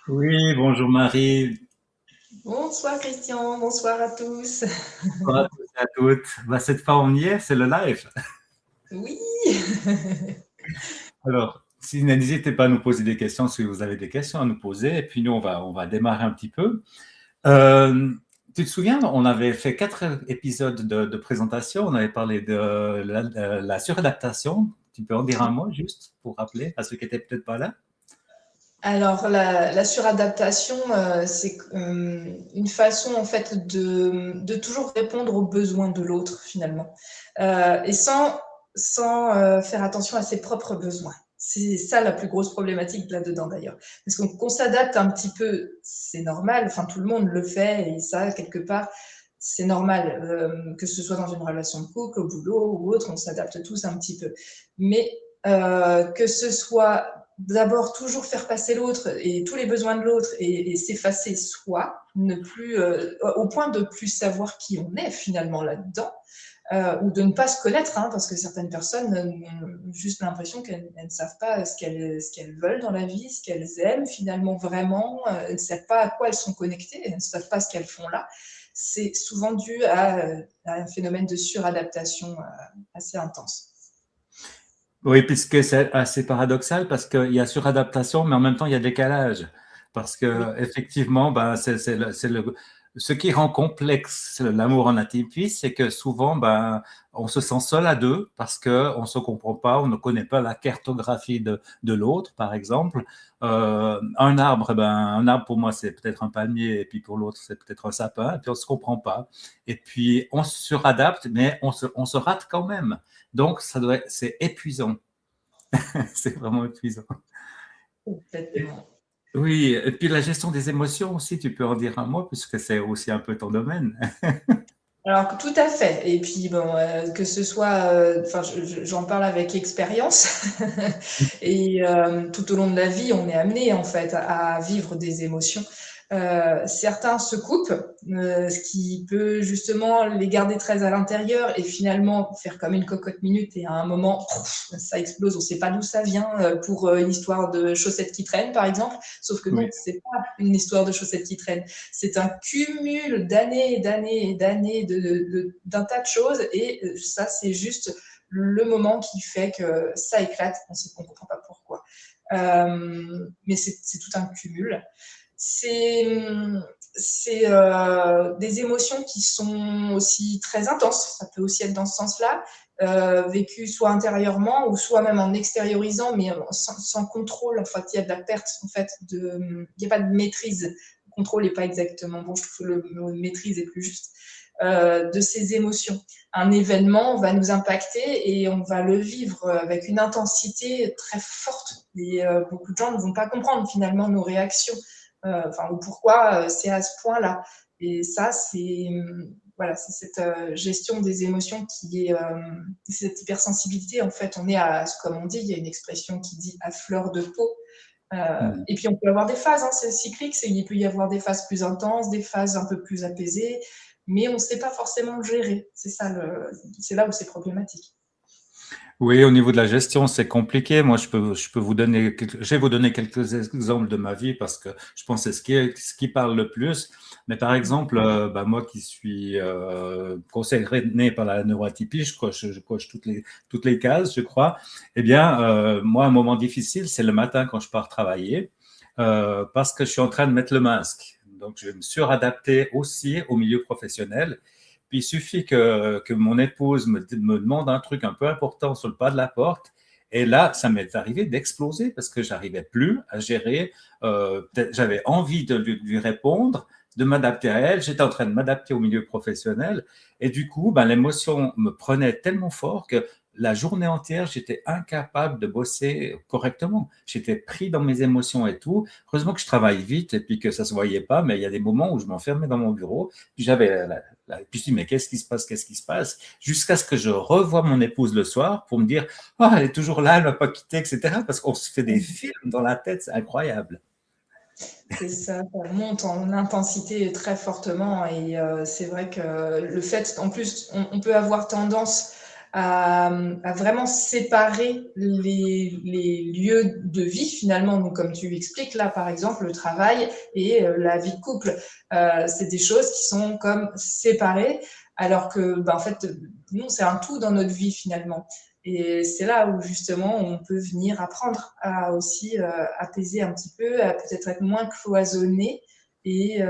Oui, bonjour Marie, Bonsoir Christian, bonsoir à tous. bonsoir à tous et à toutes. Cette fois, on y est, c'est le live. Oui, Alors, si, n'hésitez pas à nous poser des questions si vous avez des questions à nous poser, et puis nous, on va démarrer un petit peu. Euh, Tu te souviens, on avait fait 4 épisodes de présentation, on avait parlé de la suradaptation. Tu peux en dire un mot juste pour rappeler à ceux qui n'étaient peut-être pas là? alors la suradaptation, c'est une façon en fait de toujours répondre aux besoins de l'autre finalement, et sans faire attention à ses propres besoins. C'est ça la plus grosse problématique là-dedans d'ailleurs. Parce qu'on s'adapte un petit peu, c'est normal, enfin tout le monde le fait et ça, quelque part, c'est normal, que ce soit dans une relation de couple, au boulot ou autre, on s'adapte tous un petit peu. Mais que ce soit d'abord toujours faire passer l'autre et tous les besoins de l'autre et s'effacer soi, ne plus, au point de plus savoir qui on est finalement là-dedans, ou de ne pas se connaître, hein, parce que certaines personnes ont juste l'impression qu'elles ne savent pas ce qu'elles veulent dans la vie, ce qu'elles aiment finalement vraiment, elles ne savent pas à quoi elles sont connectées, elles ne savent pas ce qu'elles font là. C'est souvent dû à un phénomène de suradaptation assez intense. Oui, puisque c'est assez paradoxal parce qu'il y a suradaptation, mais en même temps, il y a décalage. Parce Oui. que effectivement, ben, ce qui rend complexe l'amour en intimité, c'est que souvent, ben, on se sent seul à deux parce qu'on ne se comprend pas, on ne connaît pas la cartographie de l'autre, par exemple. Un arbre pour moi, c'est peut-être un palmier, et puis pour l'autre, c'est peut-être un sapin, et puis on ne se comprend pas. Et puis, on se suradapte, mais on se rate quand même. Donc, c'est épuisant. C'est vraiment épuisant. Complètement. Oui, et puis la gestion des émotions aussi, tu peux en dire un mot, puisque c'est aussi un peu ton domaine. Alors tout à fait. Et puis bon, que ce soit, enfin, j'en parle avec expérience. Et tout au long de la vie, on est amené en fait à vivre des émotions. Certains se coupent, ce qui peut justement les garder très à l'intérieur et finalement faire comme une cocotte minute et à un moment, ça explose, on ne sait pas d'où ça vient, pour une histoire de chaussettes qui traînent par exemple. Sauf que non, Oui, c'est pas une histoire de chaussettes qui traînent, c'est un cumul d'années et d'années et d'années d'un tas de choses et ça, c'est juste le moment qui fait que ça éclate, on ne comprend pas pourquoi. Mais c'est tout un cumul. C'est des émotions qui sont aussi très intenses, ça peut aussi être dans ce sens-là, vécues soit intérieurement ou soit même en extériorisant, mais sans contrôle. En fait, il y a de la perte, en fait, il n'y a pas de maîtrise. Le contrôle n'est pas exactement bon, je trouve que le mot maîtrise est plus juste, de ces émotions. Un événement va nous impacter et on va le vivre avec une intensité très forte. Et beaucoup de gens ne vont pas comprendre finalement nos réactions, ou pourquoi c'est à ce point-là. Et ça, c'est voilà, c'est cette gestion des émotions qui est cette hypersensibilité. En fait, on est comme on dit, il y a une expression qui dit à fleur de peau. Et puis on peut avoir des phases, hein, c'est cyclique, il peut y avoir des phases plus intenses, des phases un peu plus apaisées, mais on ne sait pas forcément le gérer. C'est là où c'est problématique. oui, au niveau de la gestion, c'est compliqué. Moi, je vais vous donner quelques exemples de ma vie parce que je pense que c'est ce qui parle le plus. Mais par exemple, moi qui suis concerné par la neuroatypie, je coche toutes les cases, je crois. Eh bien, moi, un moment difficile, c'est le matin quand je pars travailler, parce que je suis en train de mettre le masque. Donc, je vais me suradapter aussi au milieu professionnel. Puis il suffit que mon épouse me demande un truc un peu important sur le pas de la porte. Et là, ça m'est arrivé d'exploser parce que j'arrivais plus à gérer. J'avais envie de lui répondre, de m'adapter à elle. J'étais en train de m'adapter au milieu professionnel. Et du coup, ben, l'émotion me prenait tellement fort que la journée entière, j'étais incapable de bosser correctement. J'étais pris dans mes émotions et tout. Heureusement que je travaille vite et puis que ça se voyait pas, mais il y a des moments où je m'enfermais dans mon bureau. Puis j'avais puis je dis, mais qu'est-ce qui se passe, qu'est-ce qui se passe? Jusqu'à ce que je revoie mon épouse le soir pour me dire, oh, elle est toujours là, elle ne va pas quitter, etc. Parce qu'on se fait des films dans la tête, c'est incroyable. C'est ça, ça monte en intensité très fortement et c'est vrai que le fait, en plus, on peut avoir tendance à vraiment séparer les lieux de vie finalement. Donc, comme tu expliques là, par exemple, le travail et la vie de couple, c'est des choses qui sont comme séparées, alors que, en fait, nous, c'est un tout dans notre vie finalement. Et c'est là où justement on peut venir apprendre à aussi apaiser un petit peu, à peut-être être moins cloisonné et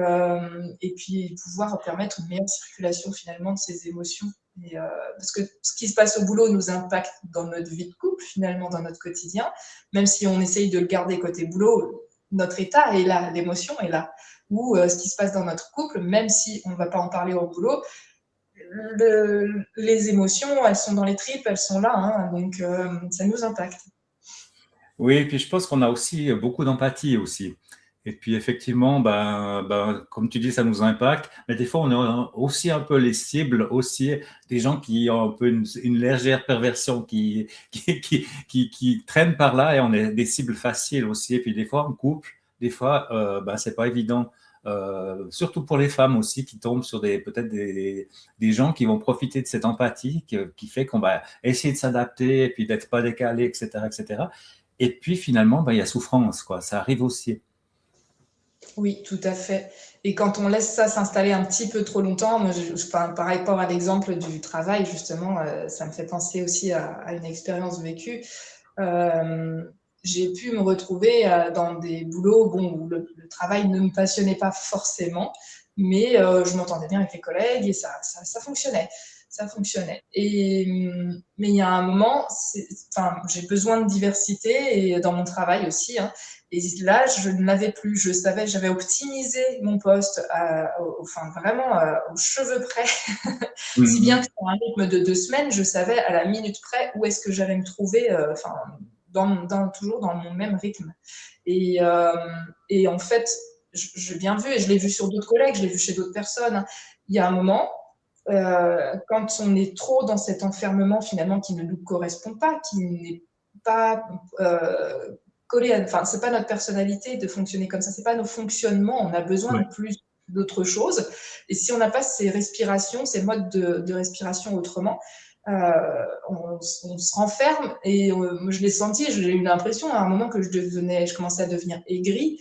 puis pouvoir permettre une meilleure circulation finalement de ses émotions. Parce que ce qui se passe au boulot nous impacte dans notre vie de couple, finalement, dans notre quotidien. Même si on essaye de le garder côté boulot, notre état est là, l'émotion est là. Ou ce qui se passe dans notre couple, même si on ne va pas en parler au boulot, les émotions, elles sont dans les tripes, elles sont là, hein, donc ça nous impacte. Oui, et puis je pense qu'on a aussi beaucoup d'empathie aussi. Et puis effectivement, comme tu dis, ça nous impacte. Mais des fois, on est aussi un peu les cibles, aussi des gens qui ont un peu une légère perversion qui traînent par là et on est des cibles faciles aussi. Et puis des fois, en couple, des fois, c'est pas évident. Surtout pour les femmes aussi qui tombent sur peut-être des gens qui vont profiter de cette empathie qui fait qu'on va essayer de s'adapter et puis d'être pas décalé, etc., etc. Et puis finalement, il y a souffrance, quoi. Ça arrive aussi. Oui, tout à fait. Et quand on laisse ça s'installer un petit peu trop longtemps, moi, par rapport à l'exemple du travail, justement, ça me fait penser aussi à une expérience vécue. Euh, j'ai pu me retrouver dans des boulots où le travail ne me passionnait pas forcément, mais je m'entendais bien avec les collègues et ça fonctionnait. Ça fonctionnait. Mais il y a un moment, j'ai besoin de diversité et dans mon travail aussi, hein. Et là, je ne l'avais plus. Je savais, j'avais optimisé mon poste, vraiment aux cheveux près, si bien que Mhm. sur un rythme de 2 semaines, je savais à la minute près où est-ce que j'allais me trouver, toujours dans mon même rythme. Et, euh, et en fait, j'ai bien vu, et je l'ai vu sur d'autres collègues, je l'ai vu chez d'autres personnes, hein. Il y a un moment, quand on est trop dans cet enfermement finalement qui ne nous correspond pas, qui n'est pas collé enfin, c'est pas notre personnalité de fonctionner comme ça, c'est pas nos fonctionnements, on a besoin Ouais. de plus d'autres choses. Et si on n'a pas ces respirations, ces modes de respiration autrement, on se renferme et je l'ai senti, j'ai eu l'impression à un moment que je commençais à devenir aigrie.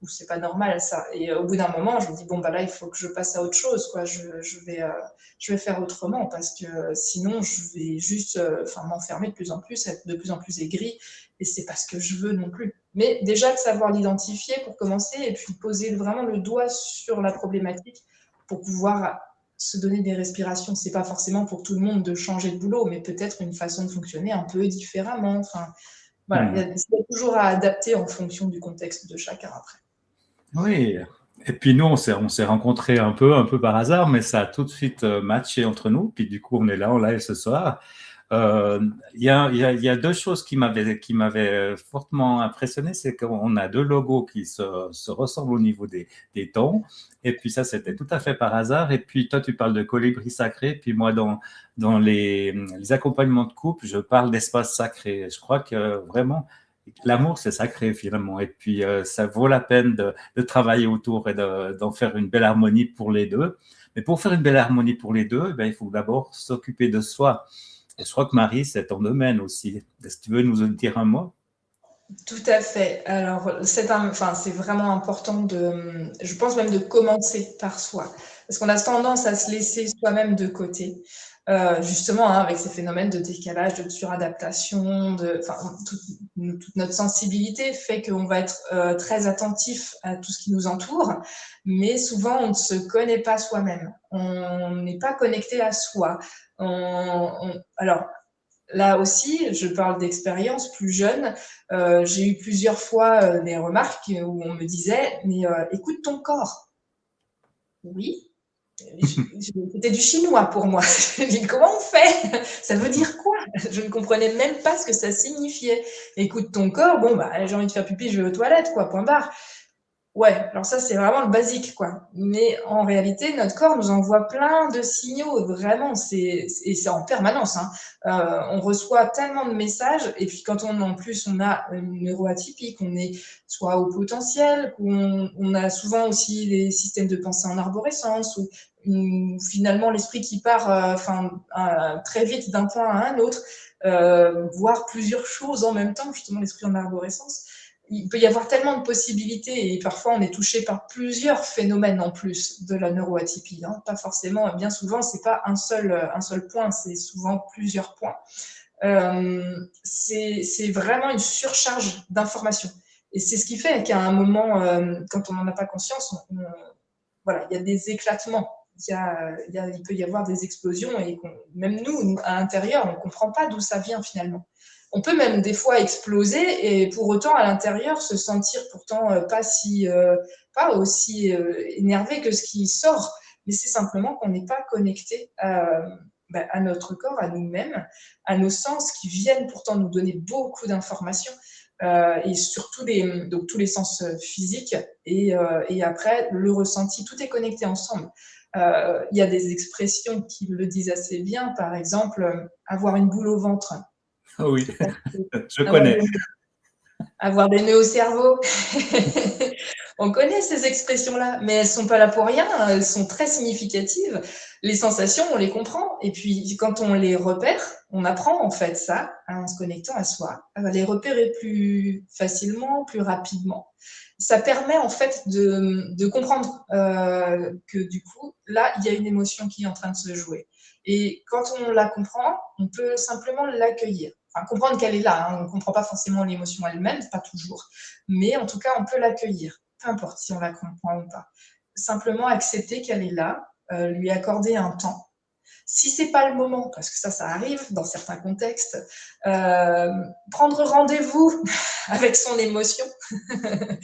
C'est pas normal ça. Et au bout d'un moment, je me dis bon là il faut que je passe à autre chose, quoi. Je vais faire autrement parce que sinon je vais juste m'enfermer de plus en plus, être de plus en plus aigrie et c'est pas ce que je veux non plus. Mais déjà de savoir l'identifier pour commencer et puis poser vraiment le doigt sur la problématique pour pouvoir se donner des respirations. C'est pas forcément pour tout le monde de changer de boulot, mais peut-être une façon de fonctionner un peu différemment. Enfin, voilà, Mhm. c'est toujours à adapter en fonction du contexte de chacun après. Oui. Et puis nous, on s'est rencontrés un peu par hasard, mais ça a tout de suite matché entre nous. Puis du coup, on est là en live ce soir. Euh, il y a deux choses qui m'avaient fortement impressionné, c'est qu'on a deux logos qui se ressemblent au niveau des tons. Et puis ça, c'était tout à fait par hasard. Et puis toi, tu parles de colibri sacré. Puis moi, dans les accompagnements de couple, je parle d'espace sacré. Je crois que vraiment, l'amour, c'est sacré finalement. Et puis, ça vaut la peine de travailler autour et d'en faire une belle harmonie pour les deux. Mais pour faire une belle harmonie pour les deux, il faut d'abord s'occuper de soi. Et je crois que Marie, c'est ton domaine aussi. Est-ce que tu veux nous en dire un mot? Tout à fait. Alors, c'est vraiment important je pense même de commencer par soi. Parce qu'on a tendance à se laisser soi-même de côté. Justement, hein, avec ces phénomènes de décalage, de suradaptation, toute notre sensibilité fait qu'on va être très attentif à tout ce qui nous entoure. Mais souvent, on ne se connaît pas soi-même. On n'est pas connecté à soi. Alors, là aussi, je parle d'expérience plus jeune. J'ai eu plusieurs fois des remarques où on me disait, mais écoute ton corps. Oui, c'était du chinois pour moi. Je dis, comment on fait? Ça veut dire quoi? Je ne comprenais même pas ce que ça signifiait. Écoute ton corps, bon, j'ai envie de faire pipi, je vais aux toilettes, quoi, point barre. Ouais, alors ça, c'est vraiment le basique, quoi. Mais en réalité, notre corps nous envoie plein de signaux, vraiment, et c'est en permanence, hein. On reçoit tellement de messages, et puis quand en plus, on a une neuroatypique, on est soit au potentiel, on a souvent aussi des systèmes de pensée en arborescence, ou finalement l'esprit qui part très vite d'un point à un autre, voir plusieurs choses en même temps, justement l'esprit en arborescence. Il peut y avoir tellement de possibilités et parfois on est touché par plusieurs phénomènes en plus de la neuroatypie. Hein. Pas forcément, bien souvent, c'est pas un seul point, c'est souvent plusieurs points. C'est vraiment une surcharge d'informations. Et c'est ce qui fait qu'à un moment, quand on n'en a pas conscience, voilà, il y a des éclatements. Il peut y avoir des explosions et même nous, à l'intérieur, on ne comprend pas d'où ça vient finalement. On peut même des fois exploser et pour autant à l'intérieur se sentir pourtant pas aussi énervé que ce qui sort. Mais c'est simplement qu'on n'est pas connecté à notre corps, à nous-mêmes, à nos sens qui viennent pourtant nous donner beaucoup d'informations. Et surtout donc tous les sens physiques et après le ressenti, tout est connecté ensemble. Il y a des expressions qui le disent assez bien, par exemple, avoir une boule au ventre. Ah oui, je avoir connais. avoir des nœuds au cerveau. On connaît ces expressions-là, mais elles ne sont pas là pour rien, elles sont très significatives. Les sensations, on les comprend, et puis quand on les repère, on apprend en fait ça, en se connectant à soi, à les repérer plus facilement, plus rapidement. Ça permet en fait de comprendre que du coup, là, il y a une émotion qui est en train de se jouer. Et quand on la comprend, on peut simplement l'accueillir. Enfin, comprendre qu'elle est là, hein. On ne comprend pas forcément l'émotion elle-même, pas toujours, mais en tout cas, on peut l'accueillir, peu importe si on la comprend ou pas. Simplement accepter qu'elle est là, lui accorder un temps. Si c'est pas le moment, parce que ça arrive dans certains contextes, prendre rendez-vous avec son émotion.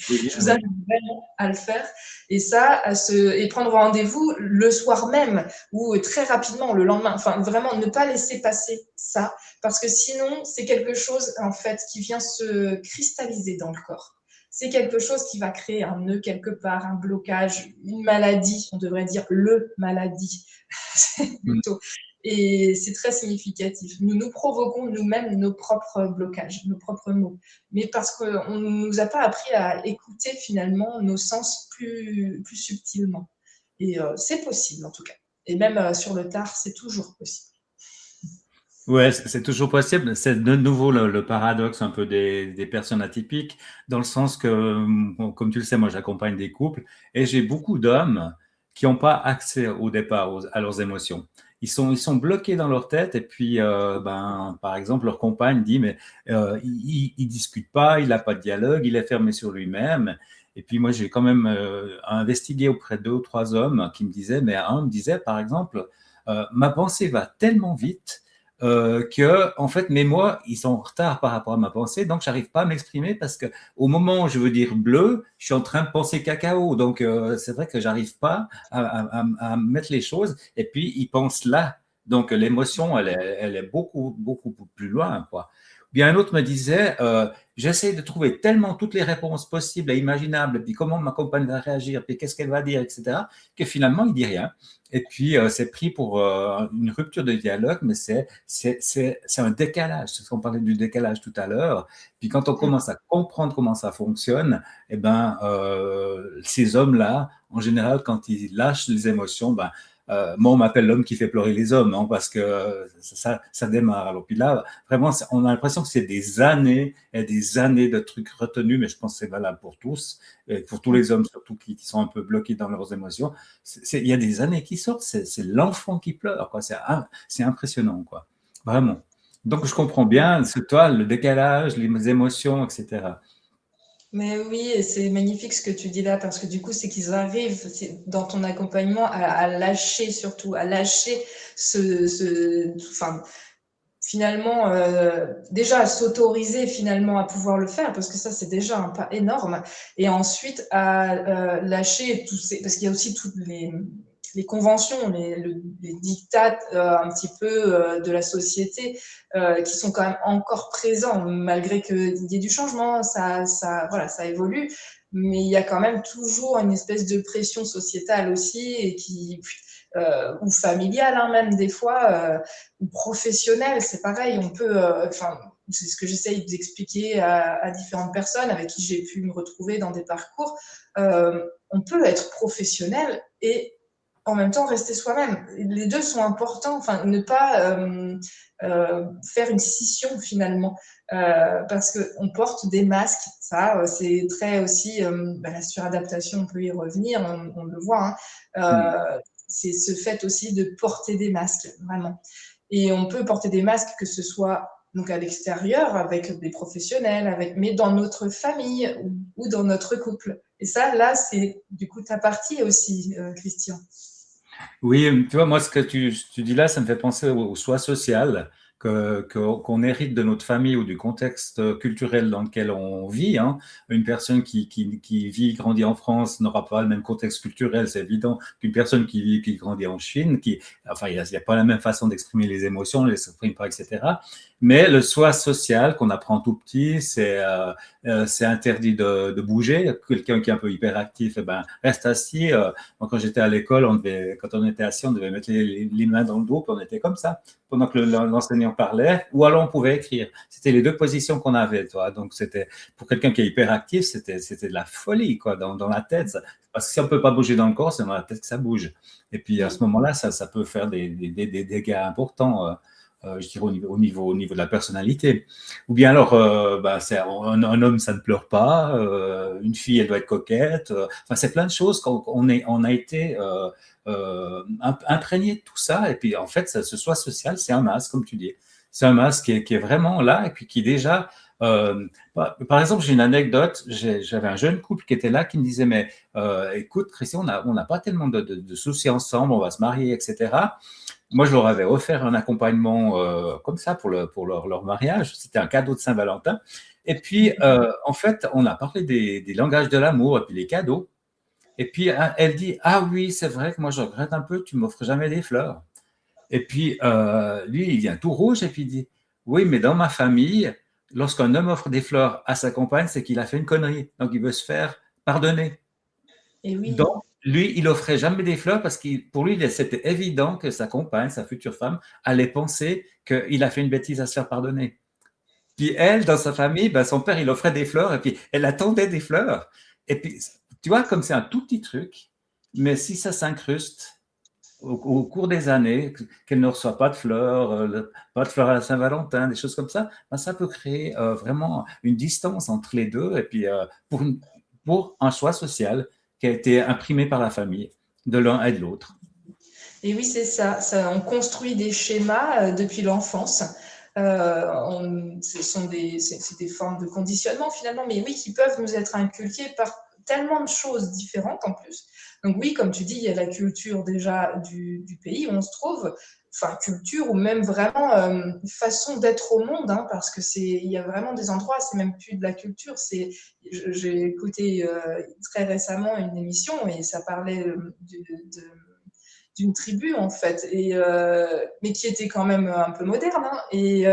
Oui, Je vous oui. invite vraiment à le faire. Et ça, et prendre rendez-vous le soir même ou très rapidement, le lendemain. Enfin, vraiment, ne pas laisser passer ça, parce que sinon, c'est quelque chose en fait qui vient se cristalliser dans le corps. C'est quelque chose qui va créer un nœud quelque part, un blocage, une maladie. On devrait dire le maladie. Plutôt. Et c'est très significatif. Nous nous provoquons nous-mêmes nos propres blocages, nos propres maux. Mais parce qu'on ne nous a pas appris à écouter finalement nos sens plus subtilement. Et c'est possible en tout cas. Et même sur le tard, c'est toujours possible. Ouais, c'est toujours possible. C'est de nouveau le paradoxe un peu des personnes atypiques, dans le sens que, bon, comme tu le sais, moi j'accompagne des couples et j'ai beaucoup d'hommes qui n'ont pas accès au départ à leurs émotions. Ils sont bloqués dans leur tête et puis, par exemple, leur compagne dit, mais il discute pas, il n'a pas de dialogue, il est fermé sur lui-même. Et puis moi, j'ai quand même investigué auprès de 2 ou 3 hommes qui me disaient, mais un me disait, par exemple, ma pensée va tellement vite que en fait mes mots ils sont en retard par rapport à ma pensée, donc j'arrive pas à m'exprimer parce que au moment où je veux dire bleu, je suis en train de penser cacao, donc c'est vrai que j'arrive pas à mettre les choses et puis ils pensent là, donc l'émotion elle est beaucoup plus loin quoi. Bien un autre me disait j'essaie de trouver tellement toutes les réponses possibles et imaginables, puis comment ma compagne va réagir, puis qu'est-ce qu'elle va dire, etc., que finalement il dit rien. Et puis, c'est pris pour une rupture de dialogue, mais c'est un décalage. C'est ce qu'on parlait du décalage tout à l'heure. Puis quand on commence à comprendre comment ça fonctionne, eh ben, ces hommes-là, en général, quand ils lâchent les émotions, ben, moi, on m'appelle l'homme qui fait pleurer les hommes, hein, parce que ça démarre. Alors, puis là, vraiment, on a l'impression que c'est des années et des années de trucs retenus, mais je pense que c'est valable pour tous, et pour tous les hommes surtout qui sont un peu bloqués dans leurs émotions. Il y a des années qui sortent, c'est l'enfant qui pleure, quoi. C'est impressionnant, quoi. Vraiment. Donc, je comprends bien, c'est toi, le décalage, les émotions, etc. Mais oui, et c'est magnifique ce que tu dis là, parce que du coup, c'est qu'ils arrivent dans ton accompagnement à lâcher surtout, à lâcher enfin, finalement, déjà à s'autoriser finalement à pouvoir le faire, parce que ça, c'est déjà un pas énorme. Et ensuite, à lâcher parce qu'il y a aussi toutes les conventions, les dictats un petit peu de la société qui sont quand même encore présents, malgré qu'il y ait du changement, voilà, ça évolue. Mais il y a quand même toujours une espèce de pression sociétale aussi, et ou familiale, hein, même des fois, ou professionnelle, c'est pareil. On peut, c'est ce que j'essaye d'expliquer à différentes personnes avec qui j'ai pu me retrouver dans des parcours. On peut être professionnel et en même temps rester soi-même. Les deux sont importants, enfin, ne pas faire une scission finalement, parce qu'on porte des masques, ça c'est très aussi, la suradaptation, on peut y revenir, on le voit, hein, c'est ce fait aussi de porter des masques, vraiment. Et on peut porter des masques, que ce soit donc à l'extérieur, avec des professionnels, mais dans notre famille ou dans notre couple. Et ça, là, c'est du coup ta partie aussi, Christian. Oui, tu vois, moi, ce que tu dis là, ça me fait penser au soi social qu'on hérite de notre famille ou du contexte culturel dans lequel on vit, hein. Une personne qui vit, grandit en France n'aura pas le même contexte culturel, c'est évident, qu'une personne qui vit, qui grandit en Chine, enfin, il n'y a pas la même façon d'exprimer les émotions, on ne les exprime pas, etc. Mais le soi social qu'on apprend tout petit, c'est interdit de bouger. Quelqu'un qui est un peu hyperactif, eh ben, reste assis. Moi, quand j'étais à l'école, quand on était assis, on devait mettre les mains dans le dos, puis on était comme ça pendant que l'enseignant parlait, ou alors on pouvait écrire. C'était les deux positions qu'on avait, toi. Donc, c'était pour quelqu'un qui est hyperactif, c'était de la folie, quoi, dans la tête. Parce que si on peut pas bouger dans le corps, c'est dans la tête que ça bouge. Et puis, à ce moment-là, ça peut faire des dégâts importants. Je dirais au niveau de la personnalité. Ou bien alors, un homme, ça ne pleure pas, une fille, elle doit être coquette. Enfin, c'est plein de choses on a été imprégné de tout ça. Et puis, en fait, ce soi social, c'est un masque, comme tu dis. C'est un masque qui est vraiment là et puis qui déjà. Par exemple, j'ai une anecdote. J'avais un jeune couple qui était là qui me disait, mais écoute, Christian, on n'a pas tellement de soucis ensemble, on va se marier, etc. Moi, je leur avais offert un accompagnement comme ça pour leur mariage. C'était un cadeau de Saint-Valentin. Et puis, en fait, on a parlé des langages de l'amour et puis les cadeaux. Et puis, elle dit, ah oui, c'est vrai que moi, je regrette un peu, tu ne m'offres jamais des fleurs. Et puis, lui, il vient tout rouge et puis il dit, oui, mais dans ma famille, lorsqu'un homme offre des fleurs à sa compagne, c'est qu'il a fait une connerie. Donc, il veut se faire pardonner. Et oui. Donc, lui, il offrait jamais des fleurs parce que pour lui, c'était évident que sa compagne, sa future femme, allait penser qu'il a fait une bêtise à se faire pardonner. Puis elle, dans sa famille, ben, son père, il offrait des fleurs et puis elle attendait des fleurs. Et puis, tu vois, comme c'est un tout petit truc, mais si ça s'incruste au cours des années, qu'elle ne reçoit pas de fleurs à la Saint-Valentin, des choses comme ça, ben, ça peut créer vraiment une distance entre les deux et puis pour un choix social qui a été imprimé par la famille de l'un et de l'autre. Et oui, c'est ça. On construit des schémas depuis l'enfance. C'est des formes de conditionnement finalement, mais oui, qui peuvent nous être inculquées par tellement de choses différentes en plus. Donc oui, comme tu dis, il y a la culture déjà du pays où on se trouve, enfin culture ou même vraiment façon d'être au monde, hein, parce que il y a vraiment des endroits, c'est même plus de la culture. J'ai écouté très récemment une émission et ça parlait d'une tribu en fait, mais qui était quand même un peu moderne, hein, et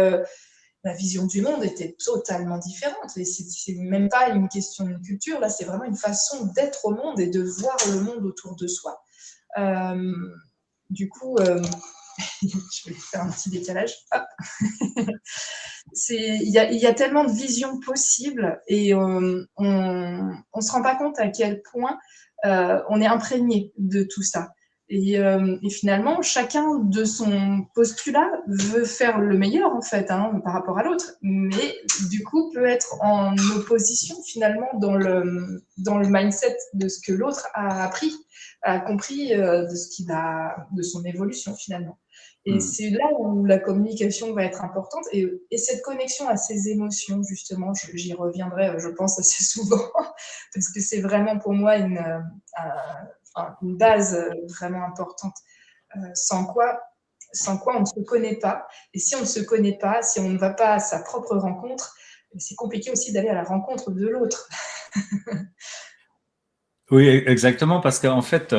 la vision du monde était totalement différente. Et c'est même pas une question d'une culture, là, c'est vraiment une façon d'être au monde et de voir le monde autour de soi. Euh, du coup, je vais faire un petit décalage. Hop. Il y a tellement de visions possibles et on ne se rend pas compte à quel point on est imprégné de tout ça. Et finalement, chacun de son postulat veut faire le meilleur, en fait, hein, par rapport à l'autre, mais du coup peut être en opposition finalement dans le mindset de ce que l'autre a appris, a compris de son évolution finalement. Et c'est là où la communication va être importante et cette connexion à ses émotions, justement, j'y reviendrai, je pense, assez souvent, parce que c'est vraiment pour moi une base vraiment importante, sans quoi on ne se connaît pas. Et si on ne se connaît pas, si on ne va pas à sa propre rencontre, c'est compliqué aussi d'aller à la rencontre de l'autre. Oui, exactement, parce qu'en fait,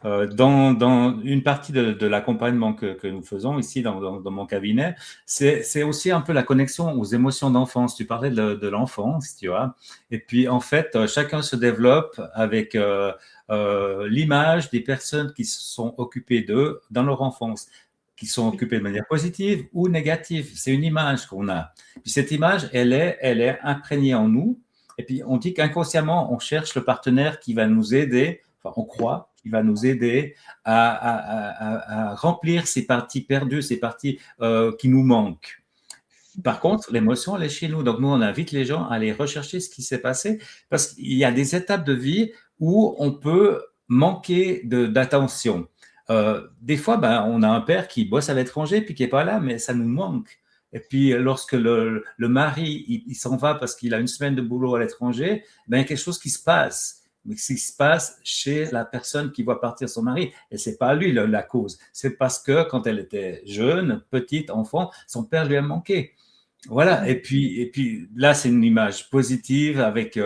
dans une partie de l'accompagnement que nous faisons ici dans mon cabinet, c'est aussi un peu la connexion aux émotions d'enfance. Tu parlais de l'enfance, tu vois. Et puis, en fait, chacun se développe avec l'image des personnes qui se sont occupées d'eux dans leur enfance, qui sont occupées de manière positive ou négative. C'est une image qu'on a. Puis cette image, elle est imprégnée en nous. Et puis, on dit qu'inconsciemment, on cherche le partenaire qui va nous aider enfin, on croit qu'il va nous aider à remplir ces parties perdues, ces parties qui nous manquent. Par contre, l'émotion, elle est chez nous. Donc, nous, on invite les gens à aller rechercher ce qui s'est passé parce qu'il y a des étapes de vie où on peut manquer d'attention. Des fois, on a un père qui bosse à l'étranger puis qui n'est pas là, mais ça nous manque. Et puis, lorsque le mari, il s'en va parce qu'il a une semaine de boulot à l'étranger, il y a quelque chose qui se passe. Mais ce qui se passe chez la personne qui voit partir son mari, et c'est pas lui la cause. C'est parce que quand elle était jeune, petite, enfant, son père lui a manqué. Voilà, et puis là, c'est une image positive avec,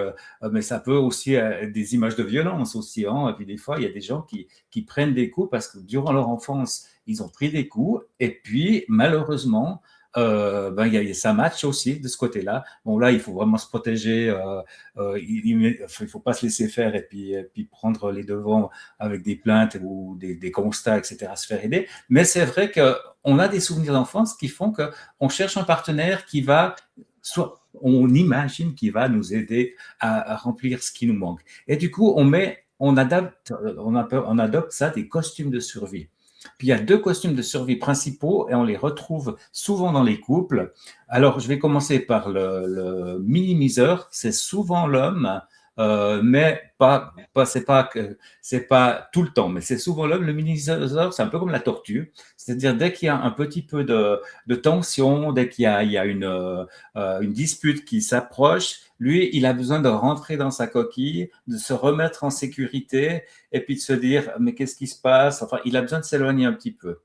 mais ça peut aussi être des images de violence aussi. Hein. Et puis des fois, il y a des gens qui prennent des coups parce que durant leur enfance, ils ont pris des coups. Et puis, malheureusement, ça match aussi de ce côté-là. Bon, là, il faut vraiment se protéger. Il faut pas se laisser faire et puis prendre les devants avec des plaintes ou des constats, etc., se faire aider. Mais c'est vrai qu'on a des souvenirs d'enfance qui font qu'on cherche un partenaire qui va, soit on imagine qu'il va nous aider à remplir ce qui nous manque. Et du coup, on adopte ça des costumes de survie. Puis il y a 2 costumes de survie principaux et on les retrouve souvent dans les couples. Alors, je vais commencer par le minimiseur. C'est souvent l'homme, mais c'est pas tout le temps, mais c'est souvent l'homme. Le minimiseur, c'est un peu comme la tortue. C'est-à-dire, dès qu'il y a un petit peu de tension, dès qu'il y a une dispute qui s'approche, lui, il a besoin de rentrer dans sa coquille, de se remettre en sécurité et puis de se dire, mais qu'est-ce qui se passe? Enfin, il a besoin de s'éloigner un petit peu.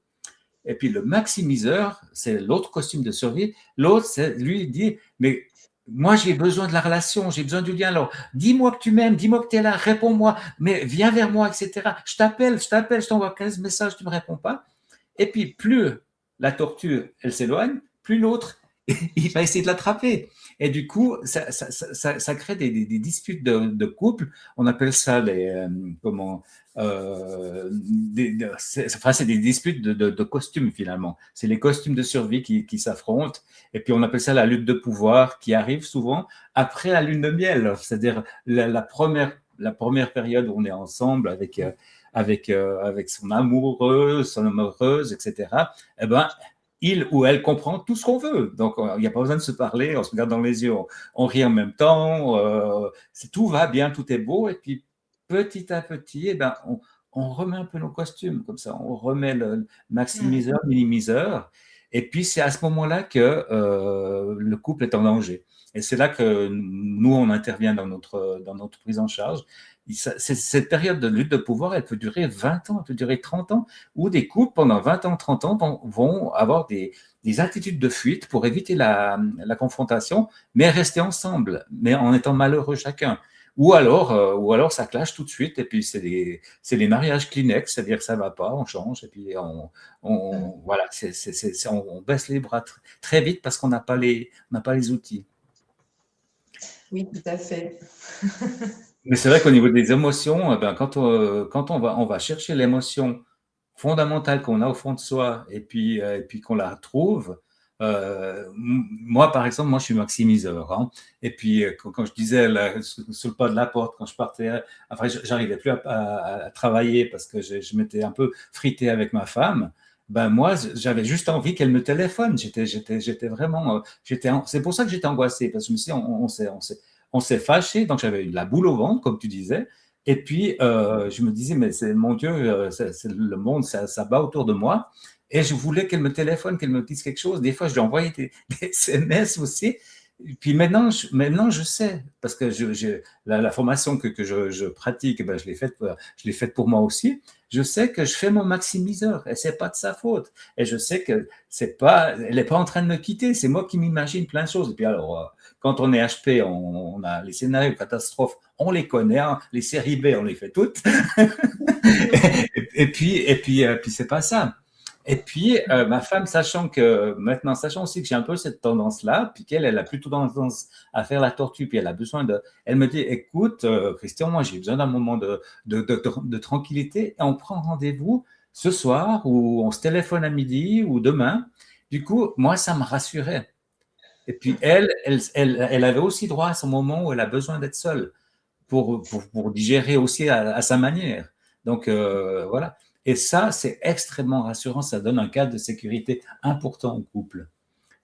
Et puis le maximiseur, c'est l'autre costume de survie. L'autre, lui, il dit, mais moi, j'ai besoin de la relation, j'ai besoin du lien. Alors, dis-moi que tu m'aimes, dis-moi que tu es là, réponds-moi, mais viens vers moi, etc. Je t'appelle, je t'envoie 15 messages, tu ne me réponds pas. Et puis, plus la tortue, elle s'éloigne, plus l'autre, il va essayer de l'attraper. Et du coup, ça crée des disputes de couple. On appelle ça c'est des disputes de costumes finalement. C'est les costumes de survie qui s'affrontent. Et puis on appelle ça la lutte de pouvoir qui arrive souvent après la lune de miel. C'est-à-dire la première période où on est ensemble avec son amoureux, son amoureuse, etc. Eh ben, il ou elle comprend tout ce qu'on veut. Donc, il n'y a pas besoin de se parler, on se regarde dans les yeux, on rit en même temps, tout va bien, tout est beau. Et puis, petit à petit, on remet un peu nos costumes, comme ça, on remet le maximiseur, minimiseur. Et puis, c'est à ce moment-là que le couple est en danger. Et c'est là que nous, on intervient dans notre prise en charge. Cette période de lutte de pouvoir, elle peut durer 20 ans, elle peut durer 30 ans, où des couples, pendant 20 ans, 30 ans, vont avoir des attitudes de fuite pour éviter la confrontation, mais rester ensemble, mais en étant malheureux chacun. Ou alors ça clash tout de suite, et puis c'est les mariages Kleenex, c'est-à-dire que ça ne va pas, on change, et puis voilà, on baisse les bras très vite parce qu'on n'a pas les outils. Oui, tout à fait. Mais c'est vrai qu'au niveau des émotions, quand on va chercher l'émotion fondamentale qu'on a au fond de soi et puis qu'on la retrouve, moi, par exemple, moi, je suis maximiseur. Hein. Et puis, quand je disais sur le pas de la porte, quand je partais, après, j'arrivais plus à travailler parce que je m'étais un peu frité avec ma femme. Moi, j'avais juste envie qu'elle me téléphone. J'étais vraiment, c'est pour ça que j'étais angoissé parce que je me suis dit, on s'est fâché, donc j'avais la boule au ventre, comme tu disais. Et puis, je me disais, mais c'est mon Dieu, le monde, ça bat autour de moi. Et je voulais qu'elle me téléphone, qu'elle me dise quelque chose. Des fois, je lui envoyais des SMS aussi. Et puis maintenant, je sais, parce que la formation que je pratique, je l'ai faite pour moi aussi. Je sais que je fais mon maximiseur et c'est pas de sa faute. Et je sais que elle n'est pas en train de me quitter. C'est moi qui m'imagine plein de choses. Et puis alors, quand on est HP, on a les scénarios catastrophes, on les connaît. Hein. Les séries B, on les fait toutes. et puis, c'est pas ça. Et puis, ma femme, sachant aussi que j'ai un peu cette tendance-là, puis elle a plutôt tendance à faire la tortue, puis elle a besoin elle me dit, écoute, Christian, moi, j'ai besoin d'un moment de tranquillité, et on prend rendez-vous ce soir, ou on se téléphone à midi, ou demain. Du coup, moi, ça me rassurait. Et puis, elle avait aussi droit à son moment où elle a besoin d'être seule. pour digérer aussi à sa manière. Donc, voilà. Et ça, c'est extrêmement rassurant. Ça donne un cadre de sécurité important au couple.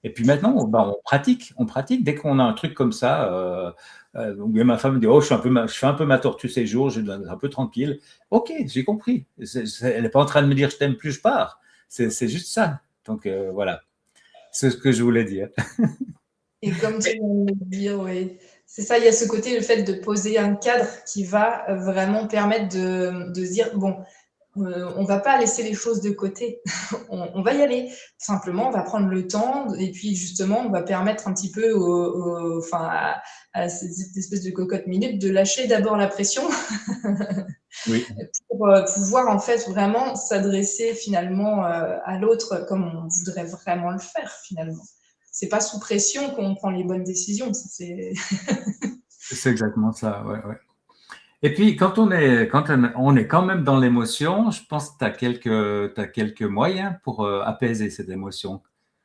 Et puis maintenant, on pratique. On pratique. Dès qu'on a un truc comme ça, ou bien ma femme me dit, oh, je fais un peu ma tortue ces jours, je suis un peu tranquille. Ok, j'ai compris. Elle n'est pas en train de me dire, je t'aime plus, je pars. C'est juste ça. Donc, voilà. C'est ce que je voulais dire. Et comme tu viens de le dire, oui, c'est ça, il y a ce côté, le fait de poser un cadre qui va vraiment permettre de se dire, bon, on va pas laisser les choses de côté, on va y aller. Simplement, on va prendre le temps et puis justement, on va permettre un petit peu à cette espèce de cocotte minute de lâcher d'abord la pression Oui, pour pouvoir en fait vraiment s'adresser finalement à l'autre comme on voudrait vraiment le faire finalement. C'est pas sous pression qu'on prend les bonnes décisions. C'est c'est exactement ça. Ouais, ouais. Et puis, quand on est quand même dans l'émotion, je pense que t'as quelques moyens pour apaiser cette émotion.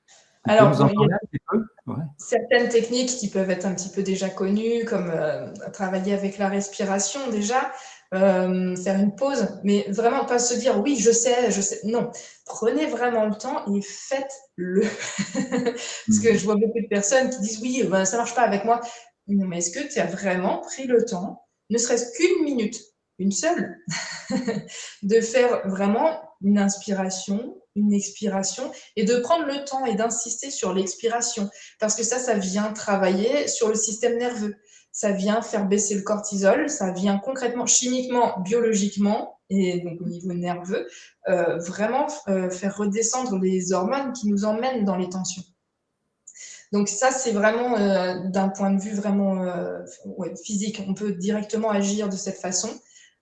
Tu peux alors nous en bon, il y a parler un petit peu? Ouais. certaines techniques qui peuvent être un petit peu déjà connues, comme travailler avec la respiration déjà, faire une pause, mais vraiment pas se dire oui, je sais, je sais. Non, prenez vraiment le temps et faites-le. Parce que Mhm. je vois beaucoup de personnes qui disent oui, ben, ça marche pas avec moi. Non, mais est-ce que tu as vraiment pris le temps, ne serait-ce qu'une minute, une seule, de faire vraiment une inspiration, une expiration, et de prendre le temps et d'insister sur l'expiration, parce que ça vient travailler sur le système nerveux, ça vient faire baisser le cortisol, ça vient concrètement, chimiquement, biologiquement, et donc au niveau nerveux, vraiment faire redescendre les hormones qui nous emmènent dans les tensions. Donc ça, c'est vraiment d'un point de vue vraiment ouais, physique. On peut directement agir de cette façon.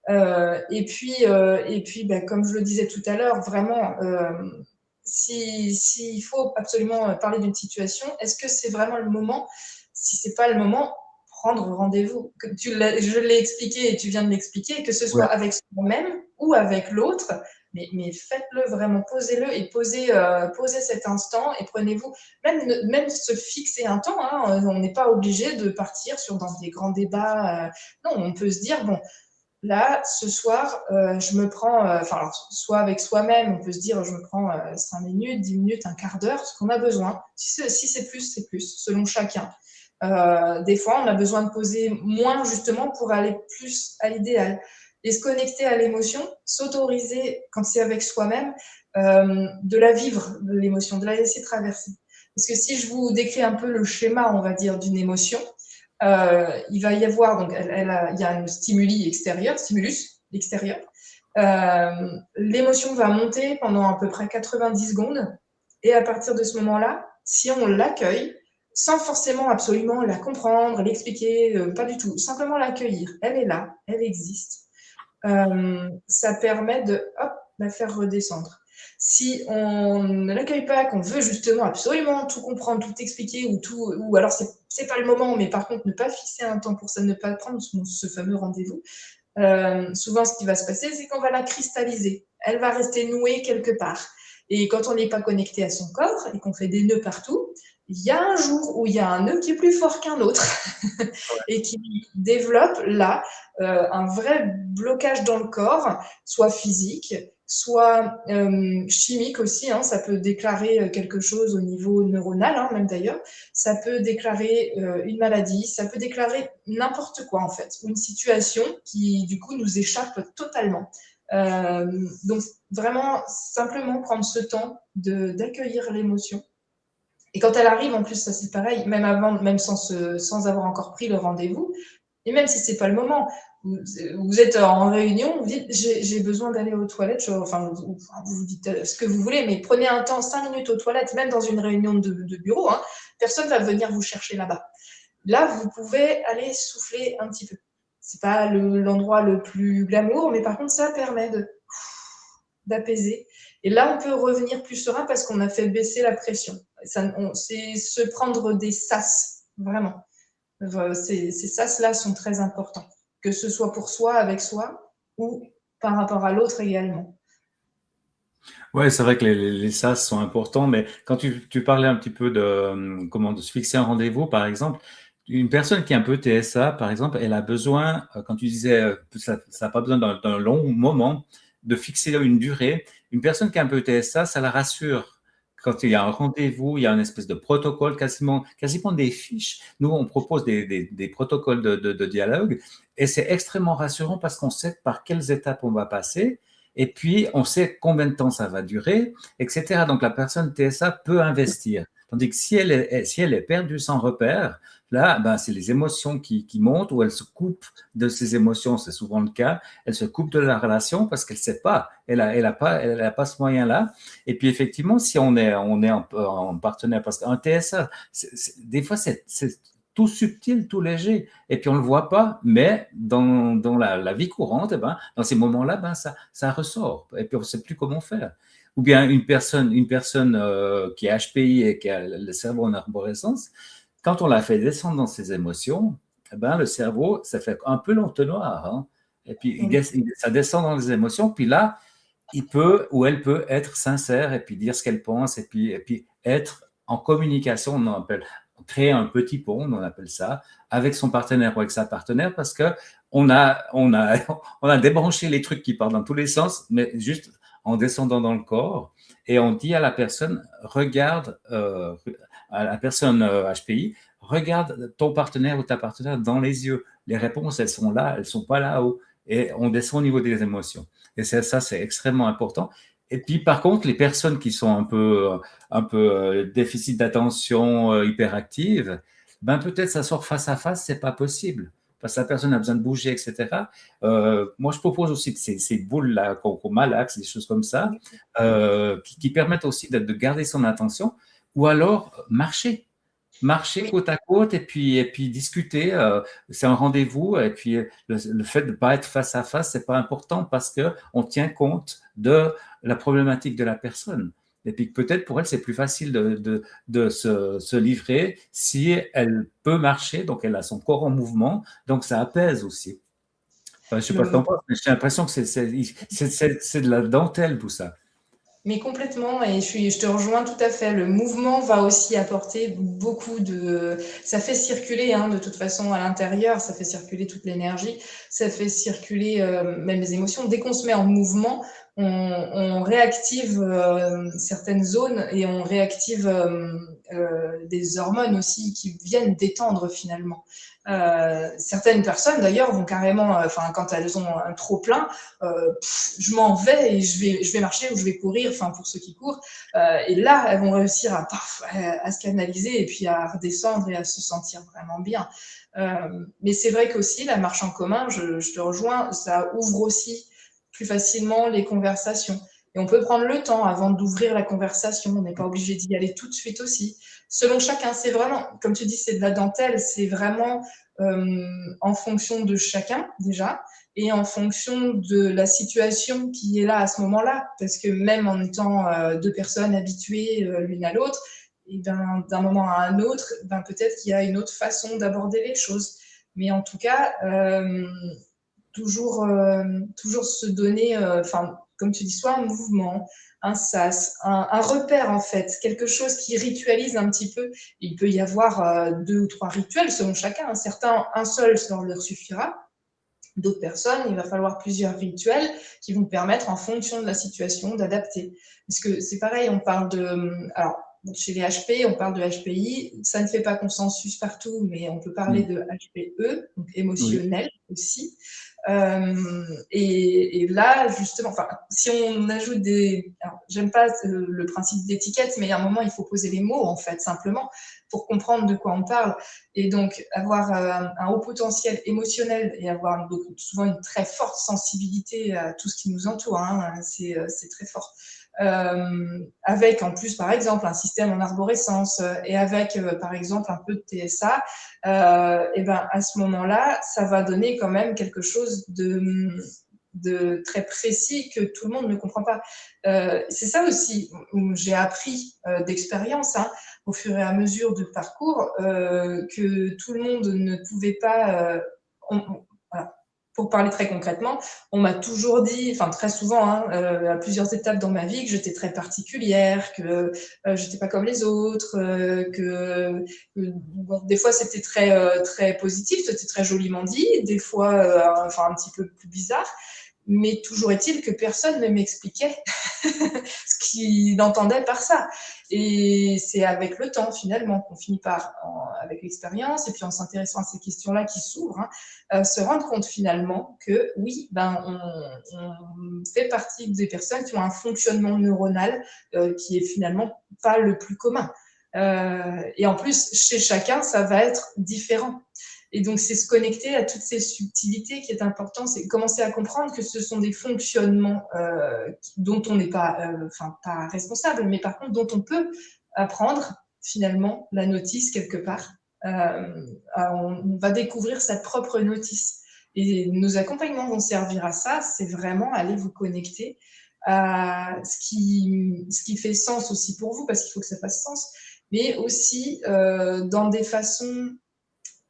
Et puis bah, comme je le disais tout à l'heure, vraiment, s'il faut absolument parler d'une situation, est-ce que c'est vraiment le moment? Si c'est pas le moment, prendre rendez-vous. Je l'ai expliqué et tu viens de l'expliquer, que ce soit Ouais. avec soi-même ou avec l'autre, mais faites-le vraiment, posez-le et posez cet instant et prenez-vous même se fixer un temps. Hein, on n'est pas obligé de partir dans des grands débats. Non, on peut se dire, bon, là, ce soir, je me prends, alors, soit avec soi-même, on peut se dire, je me prends 5 minutes, 10 minutes, un quart d'heure, ce qu'on a besoin. Si c'est plus, c'est plus, selon chacun. Des fois, on a besoin de poser moins justement pour aller plus à l'idéal. Et se connecter à l'émotion, s'autoriser, quand c'est avec soi-même, de la vivre, de l'émotion, de la laisser traverser. Parce que si je vous décris un peu le schéma, on va dire, d'une émotion, il va y avoir, donc il y a un stimulus extérieur. L'émotion va monter pendant à peu près 90 secondes. Et à partir de ce moment-là, si on l'accueille, sans forcément absolument la comprendre, l'expliquer, pas du tout, simplement l'accueillir. Elle est là, elle existe. Ça permet de hop, la faire redescendre. Si on ne l'accueille pas, qu'on veut justement absolument tout comprendre, tout expliquer, ou alors c'est pas le moment, mais par contre ne pas fixer un temps pour ça, ne pas prendre ce fameux rendez-vous, souvent ce qui va se passer, c'est qu'on va la cristalliser. Elle va rester nouée quelque part. Et quand on n'est pas connecté à son corps et qu'on fait des nœuds partout, il y a un jour où il y a un nœud qui est plus fort qu'un autre et qui développe là un vrai blocage dans le corps, soit physique, soit chimique aussi. Hein, ça peut déclarer quelque chose au niveau neuronal, hein, même d'ailleurs. Ça peut déclarer une maladie, ça peut déclarer n'importe quoi en fait, ou une situation qui du coup nous échappe totalement. Donc vraiment simplement prendre ce temps d'accueillir l'émotion. Et quand elle arrive, en plus, ça c'est pareil, même avant, même sans avoir encore pris le rendez-vous, et même si c'est pas le moment, vous êtes en réunion, vous dites j'ai besoin d'aller aux toilettes, enfin vous dites ce que vous voulez, mais prenez un temps, 5 minutes aux toilettes, même dans une réunion de bureau, hein, personne va venir vous chercher là-bas. Là, vous pouvez aller souffler un petit peu. C'est pas l'endroit le plus glamour, mais par contre, ça permet d'apaiser. Et là, on peut revenir plus serein parce qu'on a fait baisser la pression. C'est se prendre des sas, vraiment. Ces sas-là sont très importants, que ce soit pour soi, avec soi, ou par rapport à l'autre également. Ouais, c'est vrai que les sas sont importants, mais quand tu parlais un petit peu de comment de se fixer un rendez-vous, par exemple, Une personne qui est un peu TSA, par exemple, elle a besoin, quand tu disais, ça n'a pas besoin d'un long moment, de fixer une durée. Une personne qui est un peu TSA, ça la rassure. Quand il y a un rendez-vous, il y a une espèce de protocole, quasiment des fiches. Nous, on propose des protocoles de dialogue et c'est extrêmement rassurant parce qu'on sait par quelles étapes on va passer et puis on sait combien de temps ça va durer, etc. Donc la personne TSA peut investir. Tandis que si elle est perdue sans repère, là, ben, c'est les émotions qui montent ou elle se coupe de ses émotions, c'est souvent le cas. Elle se coupe de la relation parce qu'elle ne sait pas, elle a pas ce moyen-là. Et puis effectivement, si on est en partenaire, parce qu'un TSA, des fois c'est tout subtil, tout léger, et puis on ne le voit pas, mais dans la vie courante, eh ben, dans ces moments-là, ben, ça ressort, et puis on ne sait plus comment faire. Ou bien une personne qui est HPI et qui a le cerveau en arborescence, quand on la fait descendre dans ses émotions, eh ben, le cerveau, ça fait un peu l'entonnoir. Hein. Et puis, ça descend dans les émotions. Puis là, il peut ou elle peut être sincère et puis dire ce qu'elle pense et puis être en communication, on appelle, créer un petit pont, on appelle ça, avec son partenaire ou avec sa partenaire parce que on a débranché les trucs qui partent dans tous les sens, mais juste en descendant dans le corps et on dit à la personne, regarde, à la personne HPI, regarde ton partenaire ou ta partenaire dans les yeux. Les réponses, elles sont là, elles ne sont pas là-haut. Et on descend au niveau des émotions. Et ça, c'est extrêmement important. Et puis, par contre, les personnes qui sont un peu déficit d'attention, hyperactives, ben peut-être ça sort face à face, c'est pas possible. Parce que la personne a besoin de bouger, etc. Moi, je propose aussi ces boules-là qu'on malaxe, des choses comme ça, qui permettent aussi de garder son attention, ou alors marcher Oui. côte à côte et puis discuter. C'est un rendez-vous et puis le fait de ne pas être face à face, c'est pas important parce que on tient compte de la problématique de la personne. Et puis peut-être pour elle, c'est plus facile de se livrer si elle peut marcher, donc elle a son corps en mouvement, donc ça apaise aussi. Enfin, je ne sais pas ce que Le, t'en penses, mais j'ai l'impression que c'est de la dentelle tout ça. Mais complètement, et je te rejoins tout à fait. Le mouvement va aussi apporter beaucoup de. Ça fait circuler, hein, de toute façon, à l'intérieur, ça fait circuler toute l'énergie, ça fait circuler même les émotions. Dès qu'on se met en mouvement, on réactive certaines zones et on réactive des hormones aussi qui viennent détendre finalement. Certaines personnes d'ailleurs vont carrément, enfin quand elles ont un trop plein, je m'en vais et je vais marcher ou je vais courir, enfin pour ceux qui courent, et là elles vont réussir à se canaliser et puis à redescendre et à se sentir vraiment bien. Mais c'est vrai qu'aussi la marche en commun, je te rejoins, ça ouvre aussi plus facilement les conversations. Et on peut prendre le temps avant d'ouvrir la conversation, on n'est pas obligé d'y aller tout de suite aussi. Selon chacun, c'est vraiment, comme tu dis, c'est de la dentelle, c'est vraiment en fonction de chacun déjà et en fonction de la situation qui est là à ce moment-là. Parce que même en étant deux personnes habituées l'une à l'autre, et d'un moment à un autre, peut-être qu'il y a une autre façon d'aborder les choses. Mais en tout cas, toujours se donner, comme tu dis, soit un mouvement, un sas, un repère en fait, quelque chose qui ritualise un petit peu. Il peut y avoir deux ou trois rituels selon chacun. Certains, un seul leur suffira. D'autres personnes, il va falloir plusieurs rituels qui vont permettre, en fonction de la situation, d'adapter. Parce que c'est pareil, on parle de. Alors, chez les HP, on parle de HPI. Ça ne fait pas consensus partout, mais on peut parler de HPE, donc Oui. émotionnel aussi. Et là, justement, enfin, si on ajoute des. Alors, j'aime pas le principe d'étiquette, mais à un moment, il faut poser les mots, en fait, simplement, pour comprendre de quoi on parle. Et donc, avoir un haut potentiel émotionnel et avoir donc, souvent une très forte sensibilité à tout ce qui nous entoure, hein, c'est très fort. Avec en plus, par exemple, un système en arborescence et avec, par exemple, un peu de TSA, et ben à ce moment-là, ça va donner quand même quelque chose de très précis que tout le monde ne comprend pas. C'est ça aussi où j'ai appris d'expérience, hein, au fur et à mesure du parcours, que tout le monde ne pouvait pas. Voilà. pour parler très concrètement, on m'a toujours dit, enfin très souvent, hein, à plusieurs étapes dans ma vie, que j'étais très particulière, que j'étais pas comme les autres, bon, des fois c'était très positif, c'était très joliment dit, des fois, enfin un petit peu plus bizarre. Mais toujours est-il que personne ne m'expliquait ce qu'il entendait par ça. Et c'est avec le temps, finalement, qu'on finit par, avec l'expérience, et puis en s'intéressant à ces questions-là qui s'ouvrent, hein, se rendre compte finalement que oui, ben, on fait partie des personnes qui ont un fonctionnement neuronal qui est finalement pas le plus commun. Et en plus, chez chacun, ça va être différent. Et donc, c'est se connecter à toutes ces subtilités qui est important, c'est commencer à comprendre que ce sont des fonctionnements dont on n'est pas, pas responsable, mais par contre dont on peut apprendre finalement la notice quelque part. On va découvrir sa propre notice. Et nos accompagnements vont servir à ça, c'est vraiment aller vous connecter à ce qui fait sens aussi pour vous, parce qu'il faut que ça fasse sens, mais aussi dans des façons.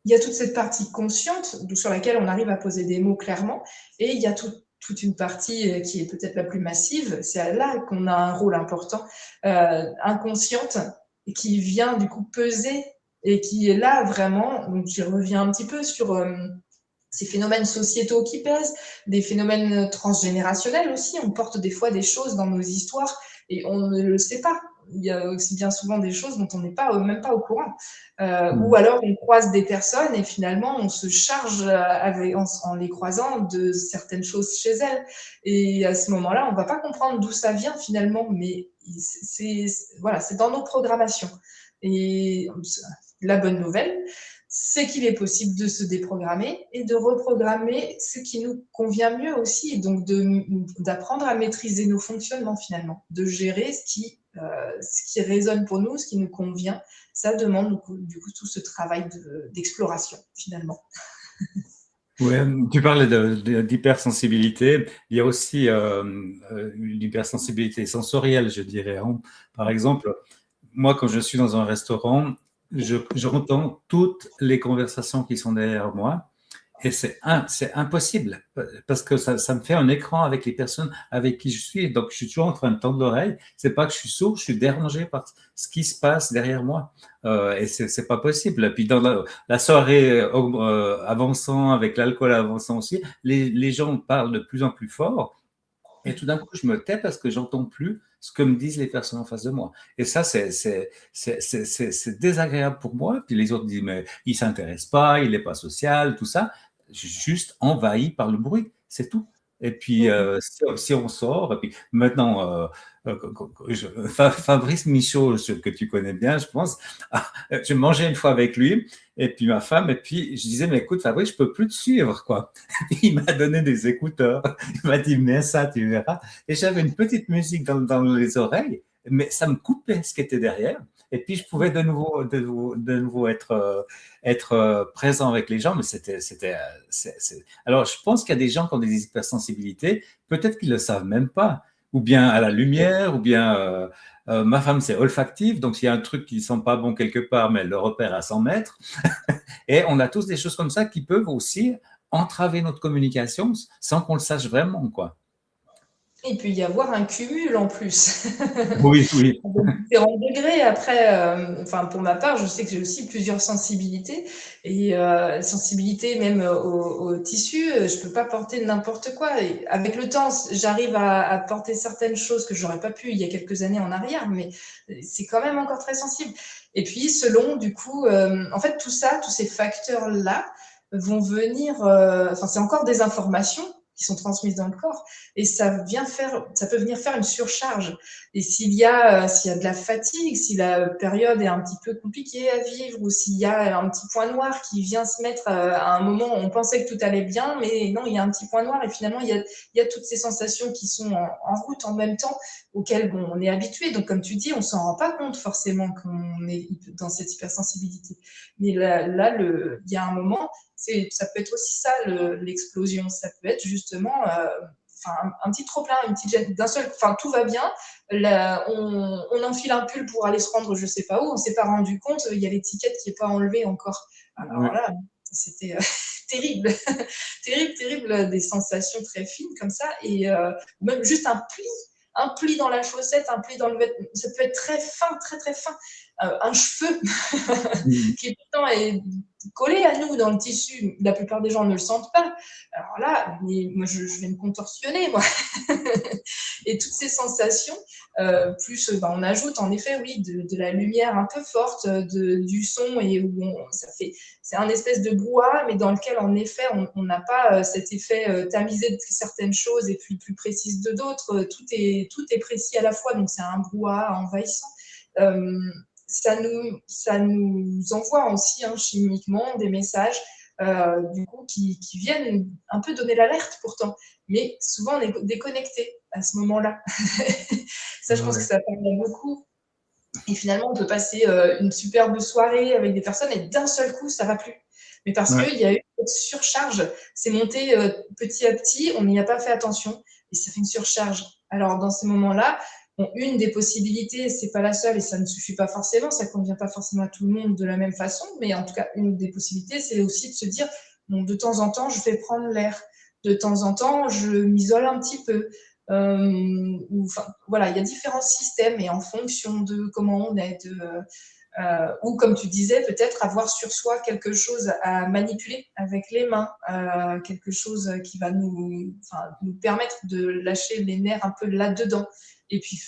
Il y a toute cette partie consciente sur laquelle on arrive à poser des mots clairement, et il y a toute une partie qui est peut-être la plus massive, c'est là qu'on a un rôle important, inconsciente, et qui vient du coup peser, et qui est là vraiment, donc j'y reviens un petit peu sur ces phénomènes sociétaux qui pèsent, des phénomènes transgénérationnels aussi, on porte des fois des choses dans nos histoires et on ne le sait pas. Il y a aussi bien souvent des choses dont on n'est pas, même pas au courant. Ou alors on croise des personnes et finalement on se charge en les croisant de certaines choses chez elles. Et à ce moment-là, on ne va pas comprendre d'où ça vient finalement, mais voilà, c'est dans nos programmations. Et la bonne nouvelle, c'est qu'il est possible de se déprogrammer et de reprogrammer ce qui nous convient mieux aussi, donc d'apprendre à maîtriser nos fonctionnements finalement, de gérer ce qui résonne pour nous, ce qui nous convient. Ça demande du coup tout ce travail d'exploration finalement. Oui, tu parlais d'hypersensibilité. Il y a aussi l'hypersensibilité sensorielle, je dirais, hein. Par exemple, moi, quand je suis dans un restaurant, je entends toutes les conversations qui sont derrière moi. Et c'est impossible parce que ça me fait un écran avec les personnes avec qui je suis. Donc, je suis toujours en train de tendre l'oreille. C'est pas que je suis sourd, je suis dérangé par ce qui se passe derrière moi. Et c'est pas possible. Et puis, dans la soirée avançant, avec l'alcool avançant aussi, les gens parlent de plus en plus fort. Et tout d'un coup, je me tais parce que j'entends plus ce que me disent les personnes en face de moi. Et ça, c'est désagréable pour moi. Puis les autres disent, mais il s'intéresse pas, il n'est pas social, tout ça. Je suis juste envahi par le bruit, c'est tout. Et puis, si on sort, et puis maintenant, Fabrice Michaud, que tu connais bien, je pense, je mangeais une fois avec lui, et puis ma femme, et puis je disais, mais écoute, Fabrice, je peux plus te suivre, quoi. Il m'a donné des écouteurs. Il m'a dit, mets ça, tu verras. Et j'avais une petite musique dans les oreilles, mais ça me coupait ce qui était derrière. Et puis, je pouvais de nouveau être présent avec les gens, mais Alors, je pense qu'il y a des gens qui ont des hypersensibilités, peut-être qu'ils ne le savent même pas, ou bien à la lumière, ou bien ma femme, c'est olfactive, donc s'il y a un truc qui ne sent pas bon quelque part, mais elle le repère à 100 mètres. Et on a tous des choses comme ça qui peuvent aussi entraver notre communication sans qu'on le sache vraiment, quoi. Il peut y avoir un cumul en plus. Oui, oui. Différents degrés. Après, pour ma part, je sais que j'ai aussi plusieurs sensibilités. Et sensibilité même au tissu, je peux pas porter n'importe quoi. Et avec le temps, j'arrive à porter certaines choses que j'aurais pas pu il y a quelques années en arrière, mais c'est quand même encore très sensible. Et puis, selon, du coup, en fait, tout ça, tous ces facteurs-là vont venir, c'est encore des informations qui sont transmises dans le corps, et ça peut venir faire une surcharge. Et s'il y a de la fatigue, si la période est un petit peu compliquée à vivre, ou s'il y a un petit point noir qui vient se mettre à un moment où on pensait que tout allait bien, mais non, il y a un petit point noir, et finalement il y a toutes ces sensations qui sont en route en même temps, auxquelles on est habitué. Donc comme tu dis, on s'en rend pas compte forcément qu'on est dans cette hypersensibilité. Mais là il y a un moment, ça peut être aussi ça, l'explosion. Ça peut être justement un petit trop-plein, une petite gêne. D'un seul, tout va bien. Là, on enfile un pull pour aller se rendre je sais pas où. On s'est pas rendu compte. Il y a l'étiquette qui est pas enlevée encore. Alors Oui. là, c'était terrible, terrible, terrible, des sensations très fines comme ça, et même juste un pli dans la chaussette, un pli dans le vêtement, ça peut être très fin, très très fin, un cheveu Mmh. qui pourtant est collé à nous dans le tissu, la plupart des gens ne le sentent pas. Alors là, mais moi je vais me contorsionner, moi. Et toutes ces sensations, plus on ajoute en effet, oui, de la lumière un peu forte, du son, et où c'est un espèce de brouhaha, mais dans lequel en effet on n'a pas cet effet tamisé de certaines choses et puis plus précise de d'autres. Tout est précis à la fois, donc c'est un brouhaha envahissant. Euh, ça nous envoie aussi, hein, chimiquement, des messages du coup qui viennent un peu donner l'alerte pourtant, mais souvent on est déconnecté à ce moment-là. Ça, je pense que Ouais. ça parle beaucoup. Et finalement, on peut passer une superbe soirée avec des personnes et d'un seul coup, ça va plus. Mais parce Ouais. qu'il y a eu une surcharge, c'est monté petit à petit, on n'y a pas fait attention et ça fait une surcharge. Alors, dans ces moments-là, bon, une des possibilités, c'est pas la seule et ça ne suffit pas forcément, ça convient pas forcément à tout le monde de la même façon, mais en tout cas, une des possibilités, c'est aussi de se dire, bon, de temps en temps, je vais prendre l'air. De temps en temps, je m'isole un petit peu. Enfin, voilà, il y a différents systèmes et en fonction de comment on est, ou comme tu disais, peut-être avoir sur soi quelque chose à manipuler avec les mains, quelque chose qui va nous permettre de lâcher les nerfs un peu là-dedans et puis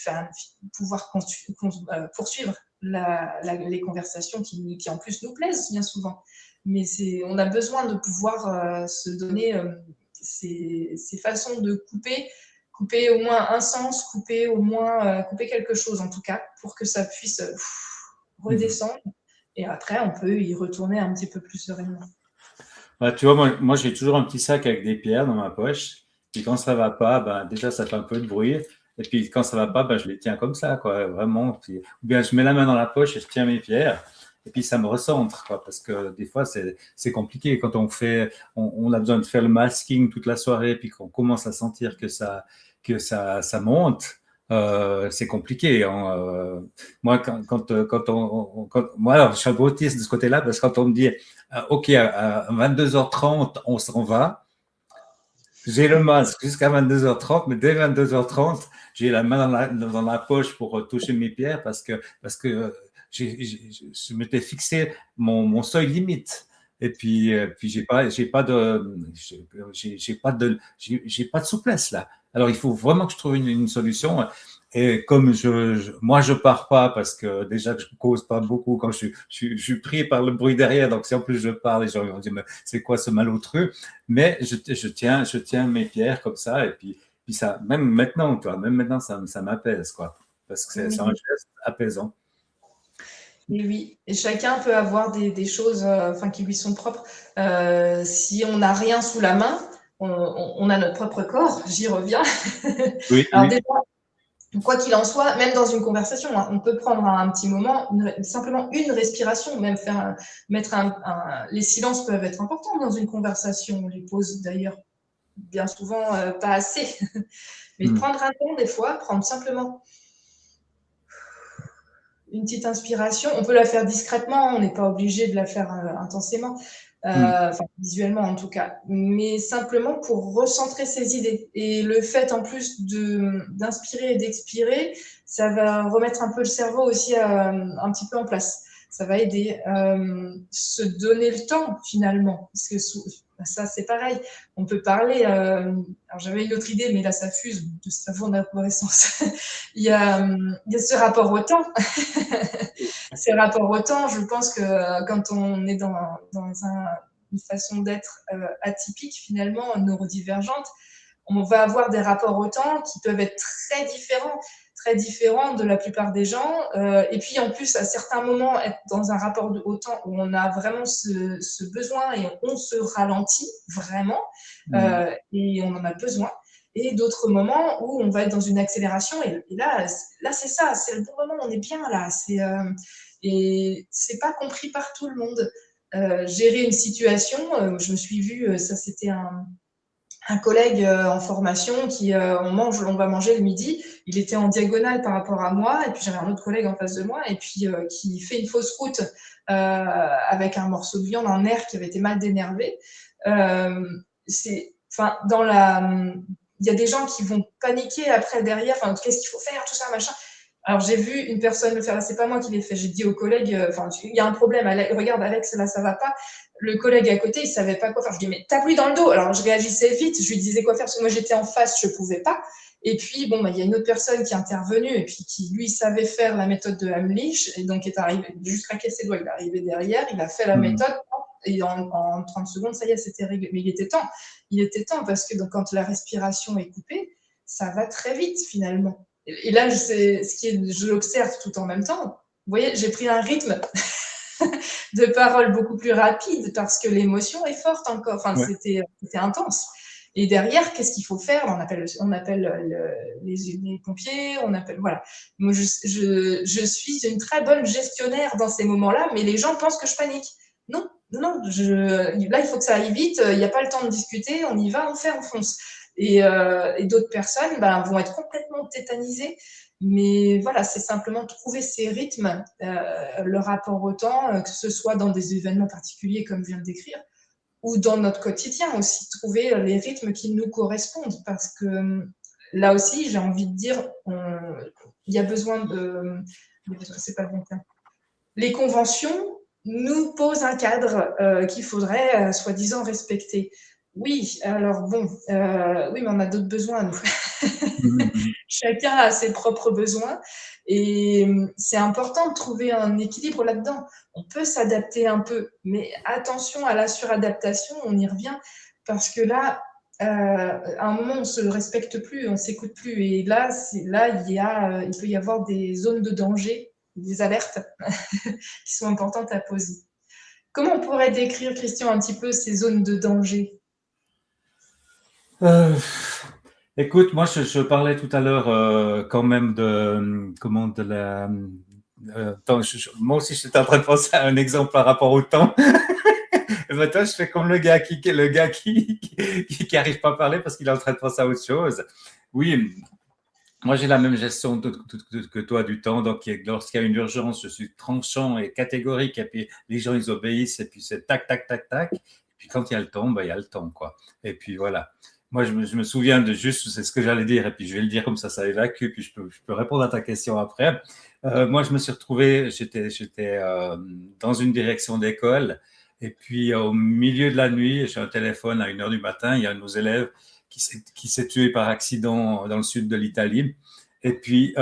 pouvoir poursuivre les conversations qui en plus nous plaisent bien souvent. Mais on a besoin de pouvoir se donner ces façons de couper au moins un sens, couper quelque chose en tout cas, pour que ça puisse Mmh. redescendre. Et après, on peut y retourner un petit peu plus sereinement. Ouais, tu vois, moi j'ai toujours un petit sac avec des pierres dans ma poche. Puis quand ça va pas, ben, déjà ça fait un peu de bruit. Et puis quand ça va pas, ben, je les tiens comme ça, quoi, vraiment. Puis, ou bien je mets la main dans la poche et je tiens mes pierres. Et puis ça me recentre, quoi, parce que des fois c'est compliqué quand on a besoin de faire le masking toute la soirée, puis qu'on commence à sentir que ça monte. C'est compliqué, hein. Moi, moi, alors, je suis un peu autiste de ce côté-là, parce que quand on me dit OK, à 22h30, on s'en va. J'ai le masque jusqu'à 22h30, mais dès 22h30, j'ai la main dans la poche pour toucher mes pierres parce que je m'étais fixé mon seuil limite. Et puis j'ai pas de souplesse là. Alors il faut vraiment que je trouve une solution. Et comme moi je pars pas parce que déjà que je cause pas beaucoup quand je suis pris par le bruit derrière. Donc si en plus je parle, les gens vont dire mais c'est quoi ce malotru? Mais je tiens mes pierres comme ça, et puis ça, même maintenant, tu vois, même maintenant, ça m'apaise, quoi. Parce que c'est un Oui, geste apaisant. et oui. Et chacun peut avoir des choses qui lui sont propres. Si on n'a rien sous la main, on a notre propre corps, j'y reviens. Oui, Alors oui. déjà, quoi qu'il en soit, même dans une conversation, hein, on peut prendre un petit moment, simplement une respiration, même les silences peuvent être importants dans une conversation, on les pose d'ailleurs bien souvent pas assez. Mais Mm, prendre un temps des fois, prendre simplement une petite inspiration, on peut la faire discrètement, on n'est pas obligé de la faire intensément, mm, visuellement en tout cas, mais simplement pour recentrer ses idées. Et le fait en plus d'inspirer et d'expirer, ça va remettre un peu le cerveau aussi un petit peu en place. Ça va aider se donner le temps finalement, parce que ça c'est pareil. On peut parler. Alors j'avais une autre idée, mais là ça fuse de savon d'arborescence. il y a ce rapport au temps. Ces rapports au temps, je pense que quand on est dans une façon d'être atypique, finalement, neurodivergente, on va avoir des rapports au temps qui peuvent être très différents de la plupart des gens. Et puis, en plus, à certains moments, être dans un rapport au temps où on a vraiment ce besoin et on se ralentit vraiment, mm. et on en a besoin. Et d'autres moments où on va être dans une accélération. Et là c'est ça, c'est le bon moment, on est bien là. Et c'est pas compris par tout le monde. Gérer une situation, je me suis vue, ça c'était un collègue en formation on va manger le midi, il était en diagonale par rapport à moi, et puis j'avais un autre collègue en face de moi, et puis qui fait une fausse route avec un morceau de viande en air qui avait été mal dénervé. Enfin, il y a des gens qui vont paniquer après derrière, enfin, qu'est-ce qu'il faut faire, tout ça, machin. Alors, j'ai vu une personne le faire, c'est pas moi qui l'ai fait. J'ai dit au collègue, enfin, il y a un problème, regarde, Alex, là, ça va pas. Le collègue à côté, il savait pas quoi faire. Je lui dis, mais tape-lui dans le dos. Alors, je réagissais vite, je lui disais quoi faire, parce que moi, j'étais en face, je pouvais pas. Et puis, bon, il y a une autre personne qui est intervenue, et puis qui, lui, savait faire la méthode de Heimlich, et donc est arrivé, juste craquer ses doigts, il est arrivé derrière, il a fait la méthode, et en 30 secondes, ça y est, c'était réglé. Mais il était temps. Il était temps, parce que donc, quand la respiration est coupée, ça va très vite, finalement. Et là, je l'observe tout en même temps. Vous voyez, j'ai pris un rythme de parole beaucoup plus rapide parce que l'émotion est forte encore. Enfin, Ouais. c'était intense. Et derrière, qu'est-ce qu'il faut faire? On appelle les pompiers, voilà. Moi, je suis une très bonne gestionnaire dans ces moments-là, mais les gens pensent que je panique. Non, non, là, il faut que ça aille vite, il n'y a pas le temps de discuter, on y va, on fonce. Et d'autres personnes vont être complètement tétanisées. Mais voilà, c'est simplement trouver ces rythmes, le rapport au temps, que ce soit dans des événements particuliers comme je viens de décrire, ou dans notre quotidien aussi, trouver les rythmes qui nous correspondent. Parce que là aussi, j'ai envie de dire, il y a besoin de... C'est pas le bon terme. Les conventions nous posent un cadre qu'il faudrait soi-disant respecter. Oui, alors bon, oui, mais on a d'autres besoins, nous. Chacun a ses propres besoins et c'est important de trouver un équilibre là-dedans. On peut s'adapter un peu, mais attention à la suradaptation, on y revient, parce que là, à un moment, on ne se respecte plus, on ne s'écoute plus. Et là, il peut y avoir des zones de danger, des alertes qui sont importantes à poser. Comment on pourrait décrire, Christian, un petit peu ces zones de danger? Euh, Écoute, moi, je parlais tout à l'heure quand même de la. Attends, moi aussi, j'étais en train de penser à un exemple par rapport au temps. Et ben, toi, je fais comme le gars qui arrive pas à parler parce qu'il est en train de penser à autre chose. Oui, moi, j'ai la même gestion que toi du temps. Donc, lorsqu'il y a une urgence, je suis tranchant et catégorique. Et puis, les gens, ils obéissent. Et puis, c'est tac, tac, tac, tac. Et puis, quand il y a le temps, ben, il y a le temps, quoi. Et puis, voilà. Moi, je me souviens de juste, c'est ce que j'allais dire. Et puis, je vais le dire comme ça évacue. Puis, je peux répondre à ta question après. Moi, je me suis retrouvé, j'étais dans une direction d'école. Et puis, au milieu de la nuit, j'ai un téléphone à 1h du matin. Il y a un de nos élèves qui s'est tué par accident dans le sud de l'Italie. Et puis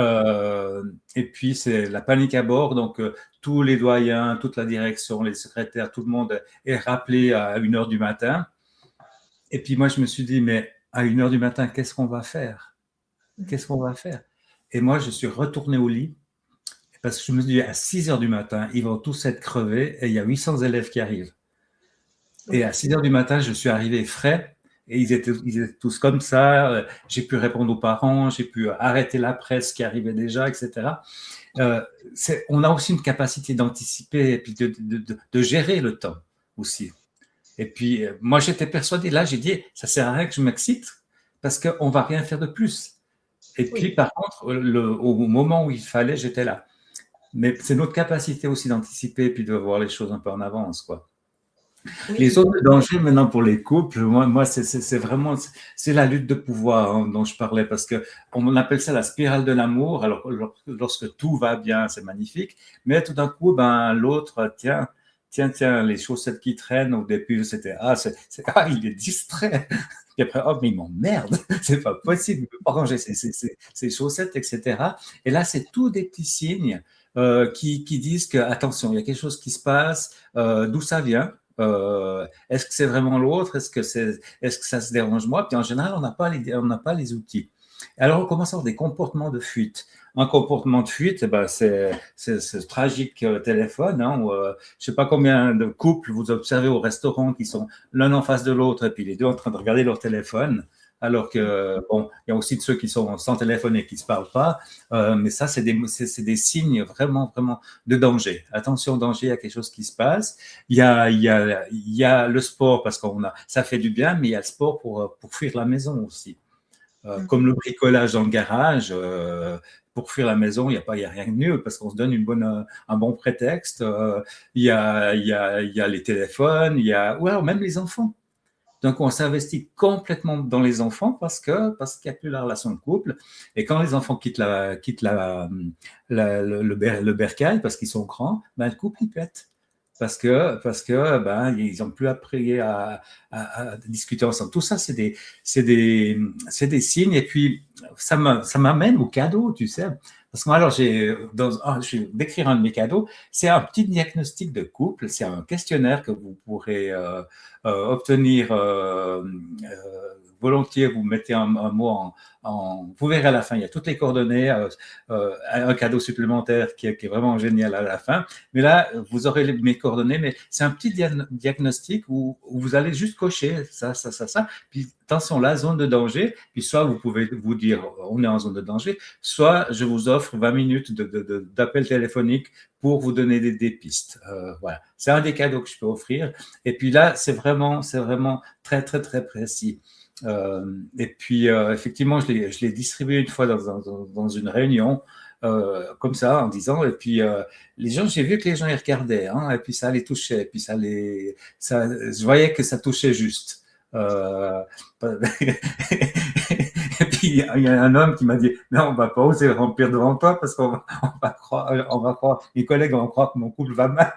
c'est la panique à bord. Donc, tous les doyens, toute la direction, les secrétaires, tout le monde est rappelé à 1h du matin. Et puis, moi, je me suis dit, mais à 1h du matin, qu'est-ce qu'on va faire? Qu'est-ce qu'on va faire? Et moi, je suis retourné au lit parce que je me suis dit, à 6h du matin, ils vont tous être crevés et il y a 800 élèves qui arrivent. Et à 6h du matin, je suis arrivé frais et ils étaient tous comme ça. J'ai pu répondre aux parents, j'ai pu arrêter la presse qui arrivait déjà, etc. On a aussi une capacité d'anticiper et puis de gérer le temps aussi. Et puis, moi, j'étais persuadé, là, j'ai dit, ça sert à rien que je m'excite parce qu'on ne va rien faire de plus. Et puis, par contre, au moment où il fallait, j'étais là. Mais c'est notre capacité aussi d'anticiper et puis de voir les choses un peu en avance, quoi. Oui. Les zones de danger maintenant pour les couples, moi c'est vraiment c'est la lutte de pouvoir dont je parlais parce que on appelle ça la spirale de l'amour. Alors lorsque tout va bien, c'est magnifique, mais tout d'un coup, l'autre tiens les chaussettes qui traînent au début c'était il est distrait. Puis après, oh, mais il m'emmerde, c'est pas possible, il ne peut pas ranger ses chaussettes, etc. Et là, c'est tous des petits signes qui disent que, attention, il y a quelque chose qui se passe, d'où ça vient. Est-ce que c'est vraiment l'autre? Est-ce que ça se dérange moi? Puis en général, on n'a pas les outils. Alors, on commence à avoir des comportements de fuite. Un comportement de fuite, c'est ce tragique téléphone. Où, je ne sais pas combien de couples vous observez au restaurant qui sont l'un en face de l'autre et puis les deux en train de regarder leur téléphone. Alors que, bon, il y a aussi de ceux qui sont sans téléphone et qui ne se parlent pas, mais ça, c'est des signes vraiment, vraiment de danger. Attention, danger, il y a quelque chose qui se passe. Il y a le sport, parce ça fait du bien, mais il y a le sport pour fuir la maison aussi. Comme le bricolage dans le garage, pour fuir la maison, il y a rien de mieux parce qu'on se donne un bon prétexte. Il y a les téléphones, ouais, même les enfants. Donc, on s'investit complètement dans les enfants parce qu'il n'y a plus la relation de couple. Et quand les enfants quittent le bercail parce qu'ils sont grands, ben, le couple, il pète. Parce que ben, ils n'ont plus appris à discuter ensemble. Tout ça, c'est des signes. Et puis, ça m'amène au cadeau, tu sais. Parce que moi, alors, je vais décrire un de mes cadeaux. C'est un petit diagnostic de couple. C'est un questionnaire que vous pourrez obtenir volontiers. Vous mettez un mot vous verrez à la fin, il y a toutes les coordonnées, un cadeau supplémentaire qui est vraiment génial à la fin. Mais là, vous aurez mes coordonnées, mais c'est un petit diagnostic où vous allez juste cocher ça. Puis attention, la zone de danger, puis soit vous pouvez vous dire on est en zone de danger, soit je vous offre 20 minutes d'appel téléphonique pour vous donner des pistes. Voilà, c'est un des cadeaux que je peux offrir. Et puis là, c'est vraiment très, très, très précis. Et puis, effectivement, je l'ai distribué une fois dans une réunion, comme ça, en disant, et puis les gens, j'ai vu que les gens y regardaient, hein, et puis ça les touchait, et puis je voyais que ça touchait juste. Et puis il y a un homme qui m'a dit non, on va pas oser remplir devant toi parce qu'on va croire, mes collègues vont croire que mon couple va mal.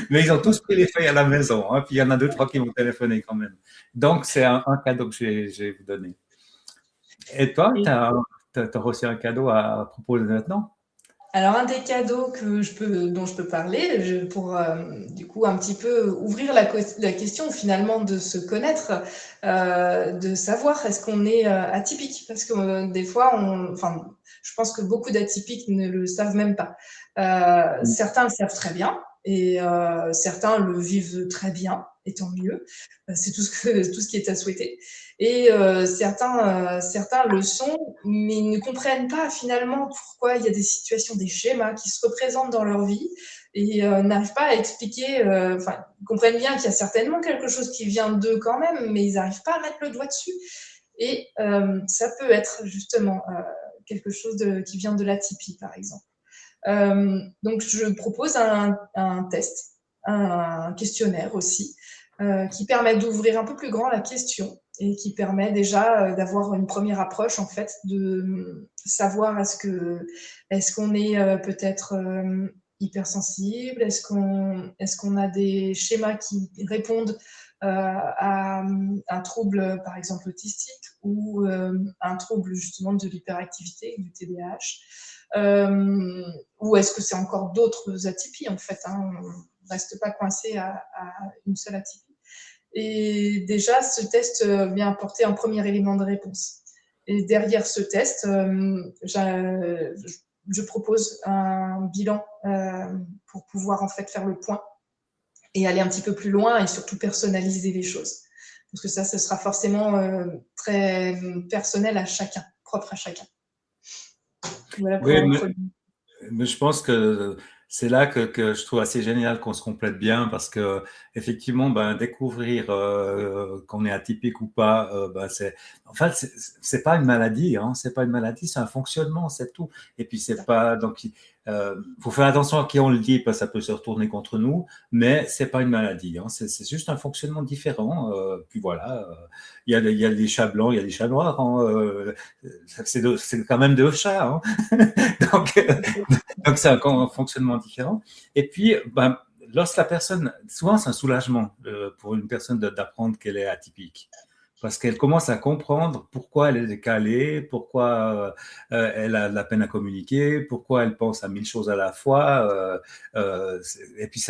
Mais ils ont tous pris les feuilles à la maison, hein, puis il y en a 2-3 qui m'ont téléphoné quand même. Donc c'est un cadeau que je vais vous donner. Et toi, tu as reçu un cadeau à proposer maintenant? Alors, un des cadeaux dont je peux parler, pour du coup un petit peu ouvrir la question finalement de se connaître, de savoir est-ce qu'on est atypique, parce que des fois, enfin, je pense que beaucoup d'atypiques ne le savent même pas. Certains le savent très bien et certains le vivent très bien, et tant mieux. C'est tout ce qui est à souhaiter. Et certains le sont, mais ne comprennent pas finalement pourquoi il y a des situations, des schémas qui se représentent dans leur vie et n'arrivent pas à expliquer. Enfin, ils comprennent bien qu'il y a certainement quelque chose qui vient d'eux quand même, mais ils n'arrivent pas à mettre le doigt dessus. Et ça peut être justement quelque chose qui vient de l'atypie, par exemple. Donc, je propose un test, un questionnaire aussi, qui permet d'ouvrir un peu plus grand la question et qui permet déjà d'avoir une première approche, en fait, de savoir est-ce qu'on est peut-être hypersensible, est-ce qu'on a des schémas qui répondent à un trouble, par exemple, autistique ou un trouble justement de l'hyperactivité, du TDAH. Ou est-ce que c'est encore d'autres atypies, en fait, hein, on ne reste pas coincé à une seule atypie. Et déjà, ce test vient apporter un premier élément de réponse. Et derrière ce test, je propose un bilan pour pouvoir en fait faire le point et aller un petit peu plus loin et surtout personnaliser les choses. Parce que ça, ce sera forcément très personnel à chacun, propre à chacun. Voilà pour Oui, mais je pense que c'est là que je trouve assez génial qu'on se complète bien parce que effectivement, ben, découvrir qu'on est atypique ou pas, ben, en fait, c'est pas une maladie, hein, c'est pas une maladie, c'est un fonctionnement, c'est tout. Et puis c'est pas donc faut faire attention à qui on le dit parce que ça peut se retourner contre nous, mais c'est pas une maladie, hein, c'est juste un fonctionnement différent. Puis voilà, il y a des chats blancs, il y a des chats noirs, hein, c'est quand même deux chats, hein. Donc, donc c'est un fonctionnement différent. Et puis, ben, lorsque la personne, souvent c'est un soulagement pour une personne d'apprendre qu'elle est atypique. Parce qu'elle commence à comprendre pourquoi elle est décalée, pourquoi elle a de la peine à communiquer, pourquoi elle pense à 1000 choses à la fois. Et puis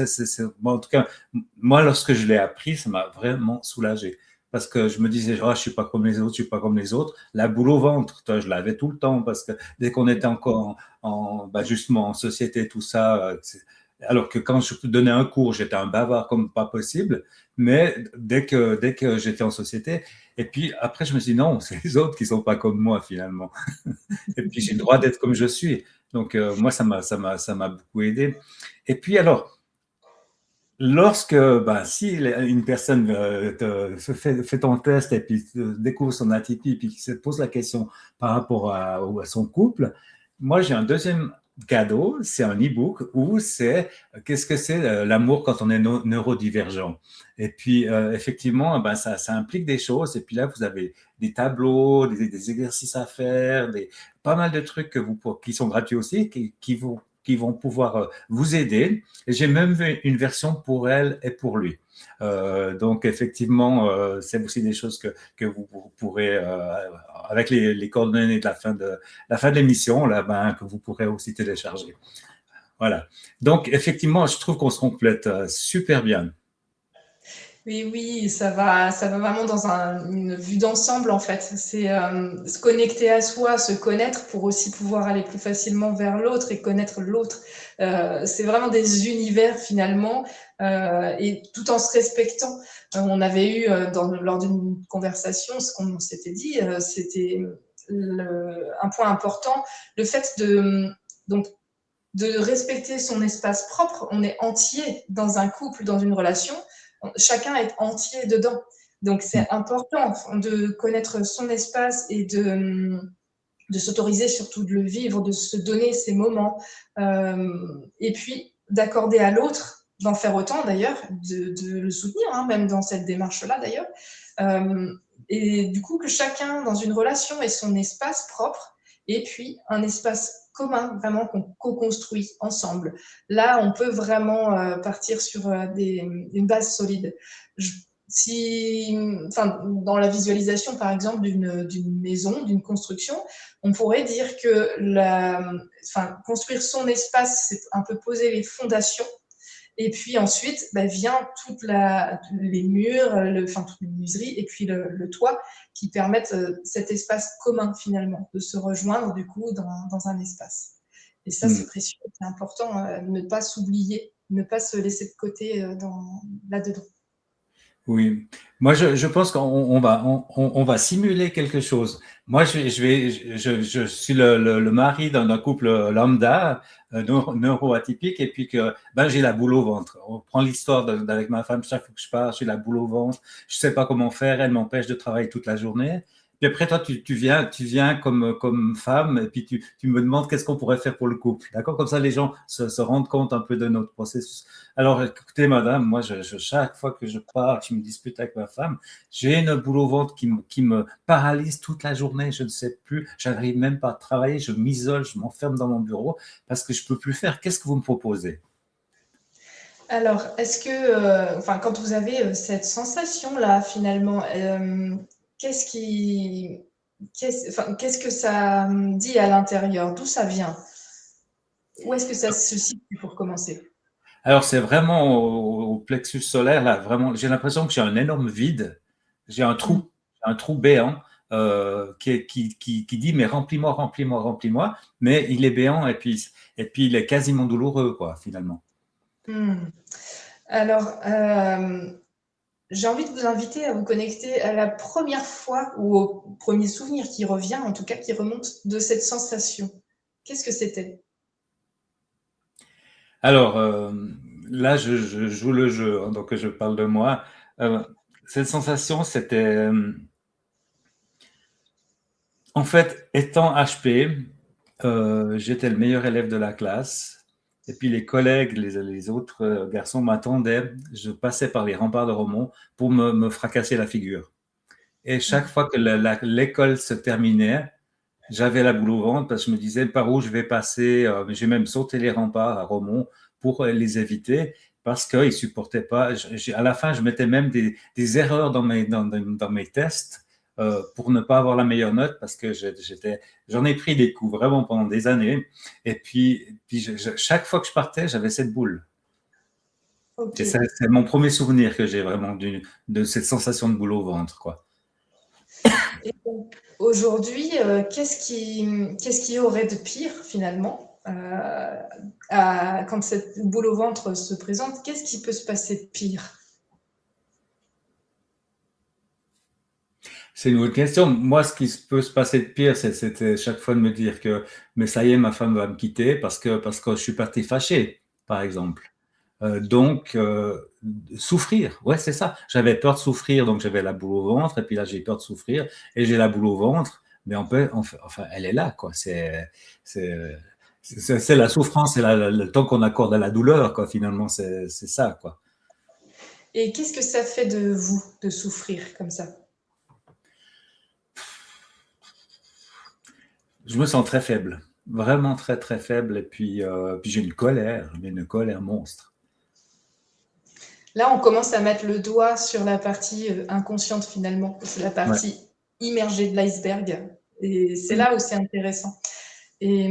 bon, en tout cas, moi, lorsque je l'ai appris, ça m'a vraiment soulagé. Parce que je me disais, oh, je suis pas comme les autres, je suis pas comme les autres. La boule au ventre, toi, je l'avais tout le temps parce que dès qu'on était encore justement en société, tout ça, alors que quand je donnais un cours, j'étais un bavard comme pas possible, mais dès que j'étais en société, et puis après, je me suis dit, non, c'est les autres qui sont pas comme moi finalement. Et puis j'ai le droit d'être comme je suis. Donc moi, ça m'a beaucoup aidé. Et puis alors, lorsque, ben, si une personne fait ton test et puis découvre son atypie, puis qui se pose la question par rapport à son couple, moi j'ai un deuxième cadeau, c'est un e-book où c'est qu'est-ce que c'est l'amour quand on est neurodivergent. Et puis effectivement, ben, ça implique des choses. Et puis là, vous avez des tableaux, des exercices à faire, pas mal de trucs qui sont gratuits aussi, qui vont pouvoir vous aider. Et j'ai même vu une version pour elle et pour lui. Donc effectivement, c'est aussi des choses que vous pourrez, avec les coordonnées de la fin de l'émission, là, ben, que vous pourrez aussi télécharger. Voilà. Donc effectivement, je trouve qu'on se complète super bien. Oui, oui, ça va vraiment dans une vue d'ensemble en fait. C'est se connecter à soi, se connaître pour aussi pouvoir aller plus facilement vers l'autre et connaître l'autre. C'est vraiment des univers finalement, et tout en se respectant. On avait eu lors d'une conversation, ce qu'on s'était dit, c'était un point important, le fait donc de respecter son espace propre. On est entier dans un couple, dans une relation. Chacun est entier dedans. Donc, c'est important de connaître son espace et de s'autoriser surtout de le vivre, de se donner ces moments. Et puis, d'accorder à l'autre, d'en faire autant d'ailleurs, de le soutenir, hein, même dans cette démarche-là d'ailleurs. Et du coup, que chacun dans une relation ait son espace propre et puis un espace commun, vraiment qu'on co-construit ensemble. Là, on peut vraiment partir sur une base solide. Dans la visualisation, par exemple, d'une maison, d'une construction, on pourrait dire que construire son espace, c'est un peu poser les fondations. Et puis ensuite, vient les murs, toutes les menuiseries, et puis le toit qui permettent cet espace commun finalement, de se rejoindre du coup dans un espace. Et ça, c'est précieux, c'est important, ne pas s'oublier, ne pas se laisser de côté là-dedans. Oui, moi je pense qu'on va simuler quelque chose. Moi je suis le mari d'un couple lambda, neuroatypique, et puis que ben j'ai la boule au ventre. On prend l'histoire avec ma femme, chaque fois que je pars, j'ai la boule au ventre. Je sais pas comment faire, elle m'empêche de travailler toute la journée. Puis après, toi, tu viens comme femme, et puis tu me demandes qu'est-ce qu'on pourrait faire pour le couple. D'accord? Comme ça, les gens se rendent compte un peu de notre processus. Alors, écoutez, madame, moi, chaque fois que je pars, je me dispute avec ma femme, j'ai une boule au ventre qui me paralyse toute la journée. Je ne sais plus, j'arrive même pas à travailler, je m'isole, je m'enferme dans mon bureau parce que je peux plus faire. Qu'est-ce que vous me proposez? Alors, est-ce que, quand vous avez cette sensation-là, finalement, qu'est-ce qu'est-ce que ça dit à l'intérieur? D'où ça vient? Où est-ce que ça se situe pour commencer? Alors, c'est vraiment au plexus solaire, là, vraiment, j'ai l'impression que j'ai un énorme vide, j'ai Mmh. un trou béant qui dit, mais remplis-moi, remplis-moi, remplis-moi, mais il est béant et puis il est quasiment douloureux, quoi, finalement. Mmh. Alors, j'ai envie de vous inviter à vous connecter à la première fois ou au premier souvenir qui revient, en tout cas qui remonte de cette sensation. Qu'est-ce que c'était? Alors, là, je joue le jeu, hein, donc je parle de moi. Euh, cette sensation, c'était, en fait, étant HP, j'étais le meilleur élève de la classe. Et puis les collègues, les autres garçons m'attendaient. Je passais par les remparts de Romont pour me fracasser la figure. Et chaque fois que l'école se terminait, j'avais la boule au ventre parce que je me disais par où je vais passer. J'ai même sauté les remparts à Romont pour les éviter parce qu'ils ne supportaient pas. À la fin, je mettais même des erreurs dans mes tests pour ne pas avoir la meilleure note parce que j'en ai pris des coups vraiment pendant des années. Et puis chaque fois que je partais, j'avais cette boule. Ok. Et c'est mon premier souvenir que j'ai vraiment de cette sensation de boule au ventre, quoi. Et donc, aujourd'hui, qu'est-ce qui y aurait de pire finalement quand cette boule au ventre se présente, qu'est-ce qui peut se passer de pire? C'est une autre question. Moi, ce qui peut se passer de pire, c'était chaque fois de me dire que, mais ça y est, ma femme va me quitter parce que je suis parti fâché, par exemple. Donc, souffrir, ouais, c'est ça. J'avais peur de souffrir, donc j'avais la boule au ventre, et puis là, j'ai peur de souffrir, et j'ai la boule au ventre, mais enfin, elle est là, quoi. C'est, c'est la souffrance, c'est le temps qu'on accorde à la douleur, quoi, finalement, c'est ça, quoi. Et qu'est-ce que ça fait de vous, de souffrir comme ça? Je me sens très faible, vraiment très, très faible, et puis j'ai une colère monstre. Là, on commence à mettre le doigt sur la partie inconsciente finalement. C'est la Ouais. partie immergée de l'iceberg. Et c'est Mm. là où c'est intéressant. Et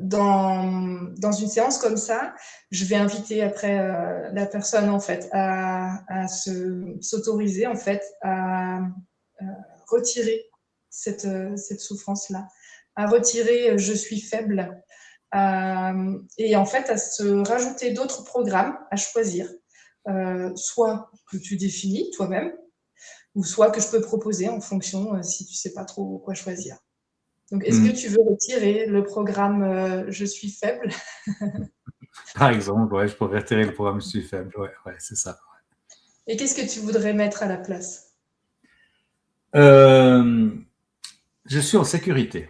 dans une séance comme ça, je vais inviter après la personne en fait à s'autoriser en fait à retirer cette souffrance-là, à retirer je suis faible, et en fait à se rajouter d'autres programmes à choisir, soit que tu définis toi-même, ou soit que je peux proposer en fonction si tu sais pas trop quoi choisir. Donc, est-ce que Mm. tu veux retirer le programme Je suis faible? Par exemple, ouais, je pourrais retirer le programme Je suis faible, ouais, ouais, c'est ça. Et qu'est-ce que tu voudrais mettre à la place? Euh, je suis en sécurité.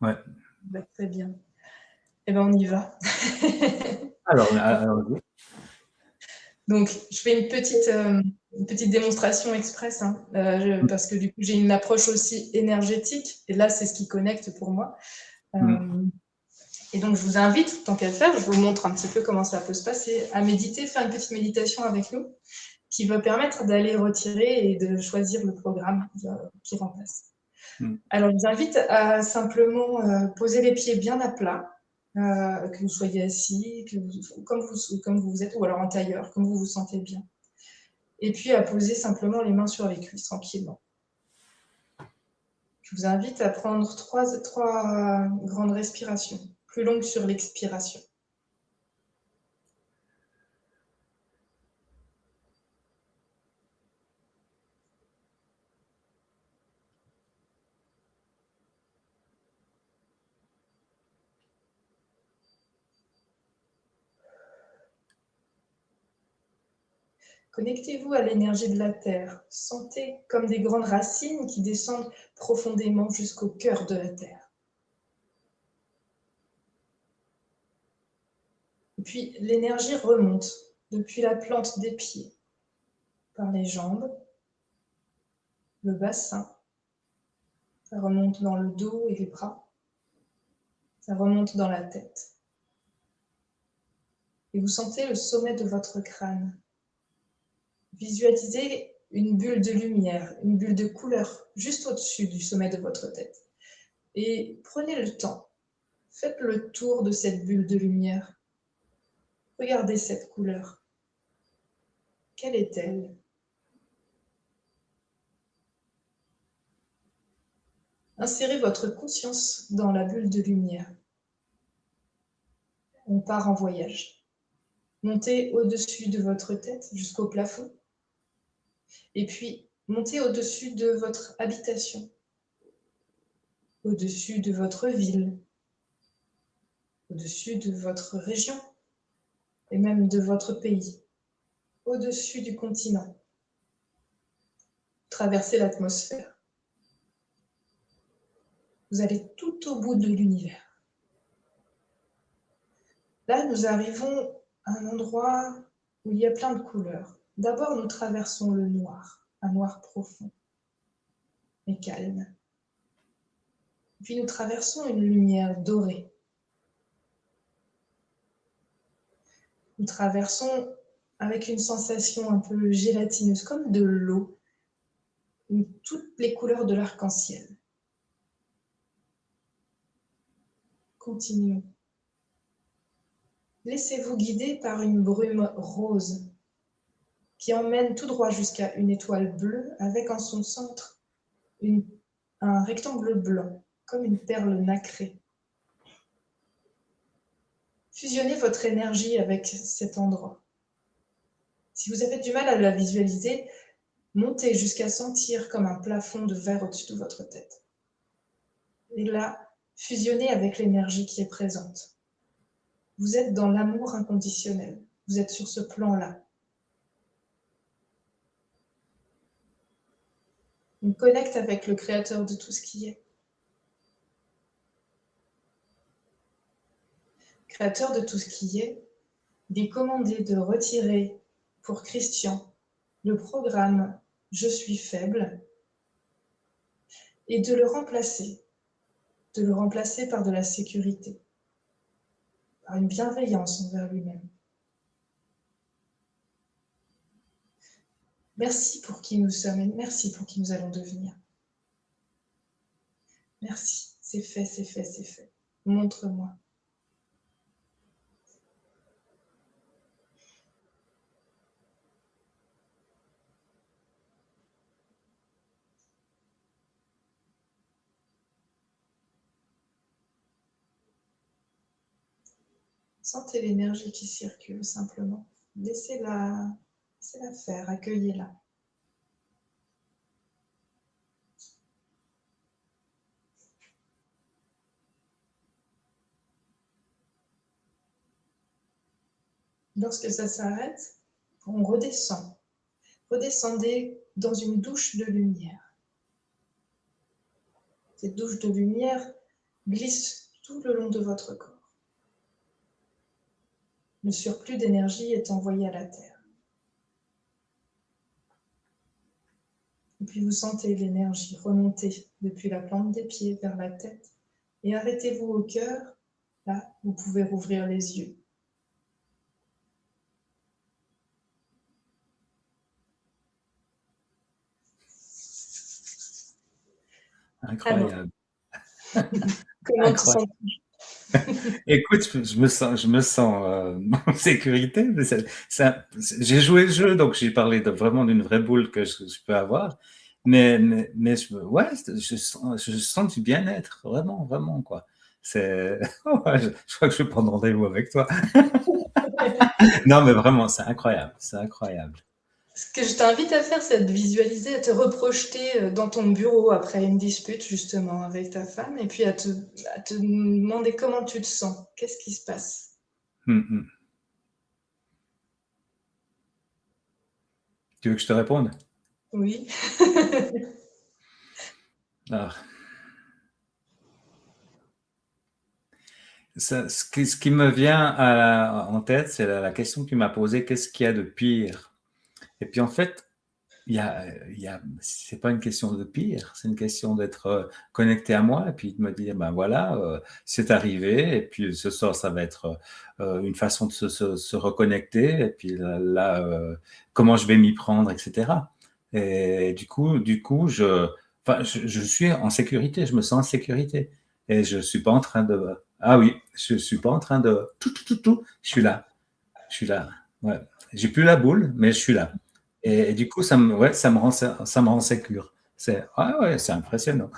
Ouais. Bah, très bien. Eh ben, on y va. Alors, oui. Donc, je fais une petite démonstration express, hein, parce que du coup, j'ai une approche aussi énergétique, et là, c'est ce qui connecte pour moi. Mm. Et donc, je vous invite, tant qu'à faire, je vous montre un petit peu comment ça peut se passer, à méditer, faire une petite méditation avec nous, qui va permettre d'aller retirer et de choisir le programme qui remplace. Mm. Alors, je vous invite à simplement poser les pieds bien à plat, que vous soyez assis, comme vous êtes, ou alors en tailleur, comme vous vous sentez bien. Et puis à poser simplement les mains sur les cuisses tranquillement. Je vous invite à prendre trois grandes respirations, plus longues sur l'expiration. Connectez-vous à l'énergie de la terre. Sentez comme des grandes racines qui descendent profondément jusqu'au cœur de la terre. Et puis l'énergie remonte depuis la plante des pieds, par les jambes, le bassin, ça remonte dans le dos et les bras, ça remonte dans la tête. Et vous sentez le sommet de votre crâne. Visualisez une bulle de lumière, une bulle de couleur, juste au-dessus du sommet de votre tête. Et prenez le temps, faites le tour de cette bulle de lumière. Regardez cette couleur. Quelle est-elle? Insérez votre conscience dans la bulle de lumière. On part en voyage. Montez au-dessus de votre tête jusqu'au plafond. Et puis, montez au-dessus de votre habitation, au-dessus de votre ville, au-dessus de votre région et même de votre pays, au-dessus du continent. Traversez l'atmosphère. Vous allez tout au bout de l'univers. Là, nous arrivons à un endroit où il y a plein de couleurs. D'abord, nous traversons le noir, un noir profond, mais calme. Puis nous traversons une lumière dorée. Nous traversons avec une sensation un peu gélatineuse, comme de l'eau, toutes les couleurs de l'arc-en-ciel. Continuons. Laissez-vous guider par une brume rose qui emmène tout droit jusqu'à une étoile bleue avec en son centre un rectangle blanc, comme une perle nacrée. fusionnez votre énergie avec cet endroit. Si vous avez du mal à la visualiser, montez jusqu'à sentir comme un plafond de verre au-dessus de votre tête. Et là, fusionnez avec l'énergie qui est présente. Vous êtes dans l'amour inconditionnel. Vous êtes sur ce plan-là. On connecte avec le créateur de tout ce qui est. Créateur de tout ce qui est, il est commandé de retirer pour Christian le programme « Je suis faible » et de le remplacer par de la sécurité, par une bienveillance envers lui-même. Merci pour qui nous sommes et merci pour qui nous allons devenir. Merci, c'est fait, c'est fait, c'est fait. Montre-moi. Sentez l'énergie qui circule simplement. Laissez-la faire, accueillez-la. Lorsque ça s'arrête, on redescend. Redescendez dans une douche de lumière. Cette douche de lumière glisse tout le long de votre corps. Le surplus d'énergie est envoyé à la Terre. Et puis vous sentez l'énergie remonter depuis la plante des pieds vers la tête. Et arrêtez-vous au cœur. Là, vous pouvez rouvrir les yeux. Incroyable. Comment tu sens? Écoute, je me sens en sécurité. J'ai joué le jeu, donc j'ai parlé vraiment d'une vraie boule que je peux avoir. Mais ouais, je sens du bien-être, vraiment, vraiment, quoi. Ouais, je crois que je vais prendre rendez-vous avec toi. Non, mais vraiment, c'est incroyable, c'est incroyable. Ce que je t'invite à faire, c'est de visualiser, à te reprojeter dans ton bureau après une dispute, justement, avec ta femme, et puis à te demander comment tu te sens. Qu'est-ce qui se passe? Tu veux que je te réponde? Oui. Alors, ce qui me vient en tête, c'est la question que tu m'as posée, qu'est-ce qu'il y a de pire? Et puis en fait, c'est pas une question de pire, c'est une question d'être connecté à moi et puis de me dire, ben voilà, c'est arrivé et puis ce soir, ça va être une façon de se reconnecter et puis là comment je vais m'y prendre, etc. Et du coup, je suis en sécurité, je me sens en sécurité et je suis pas en train de, ah oui, je suis pas en train de je suis là, ouais. J'ai plus la boule, mais je suis là. Et du coup, ouais, ça me rend sécure. Ouais, c'est impressionnant.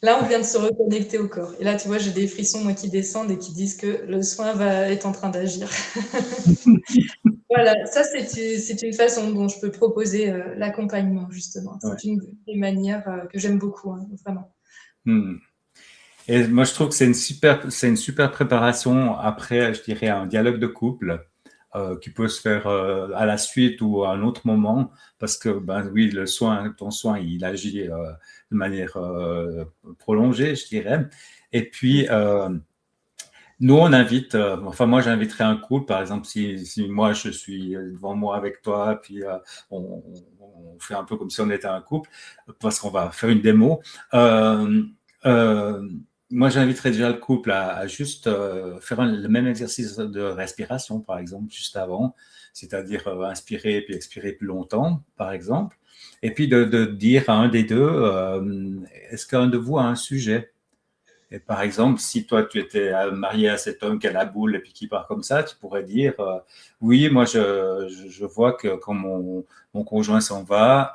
Là, on vient de se reconnecter au corps. Et là, tu vois, j'ai des frissons, moi, qui descendent et qui disent que le soin est en train d'agir. Voilà, ça, c'est une façon dont je peux proposer l'accompagnement, justement. Ouais. C'est une des manières que j'aime beaucoup, hein, vraiment. Et moi, je trouve que c'est une super préparation après, je dirais, un dialogue de couple qui peut se faire à la suite ou à un autre moment, parce que, ben oui, ton soin, il agit de manière prolongée, je dirais. Et puis, nous, on invite, enfin, moi, j'inviterais un couple, par exemple, si moi, je suis devant moi avec toi, puis on fait un peu comme si on était un couple, parce qu'on va faire une démo. Moi, j'inviterais déjà le couple à juste faire le même exercice de respiration, par exemple, juste avant, c'est-à-dire inspirer puis expirer plus longtemps, par exemple, et puis de dire à un des deux, est-ce qu'un de vous a un sujet? Et par exemple, si toi, tu étais marié à cet homme qui a la boule et puis qui part comme ça, tu pourrais dire oui, moi, je vois que quand mon conjoint s'en va,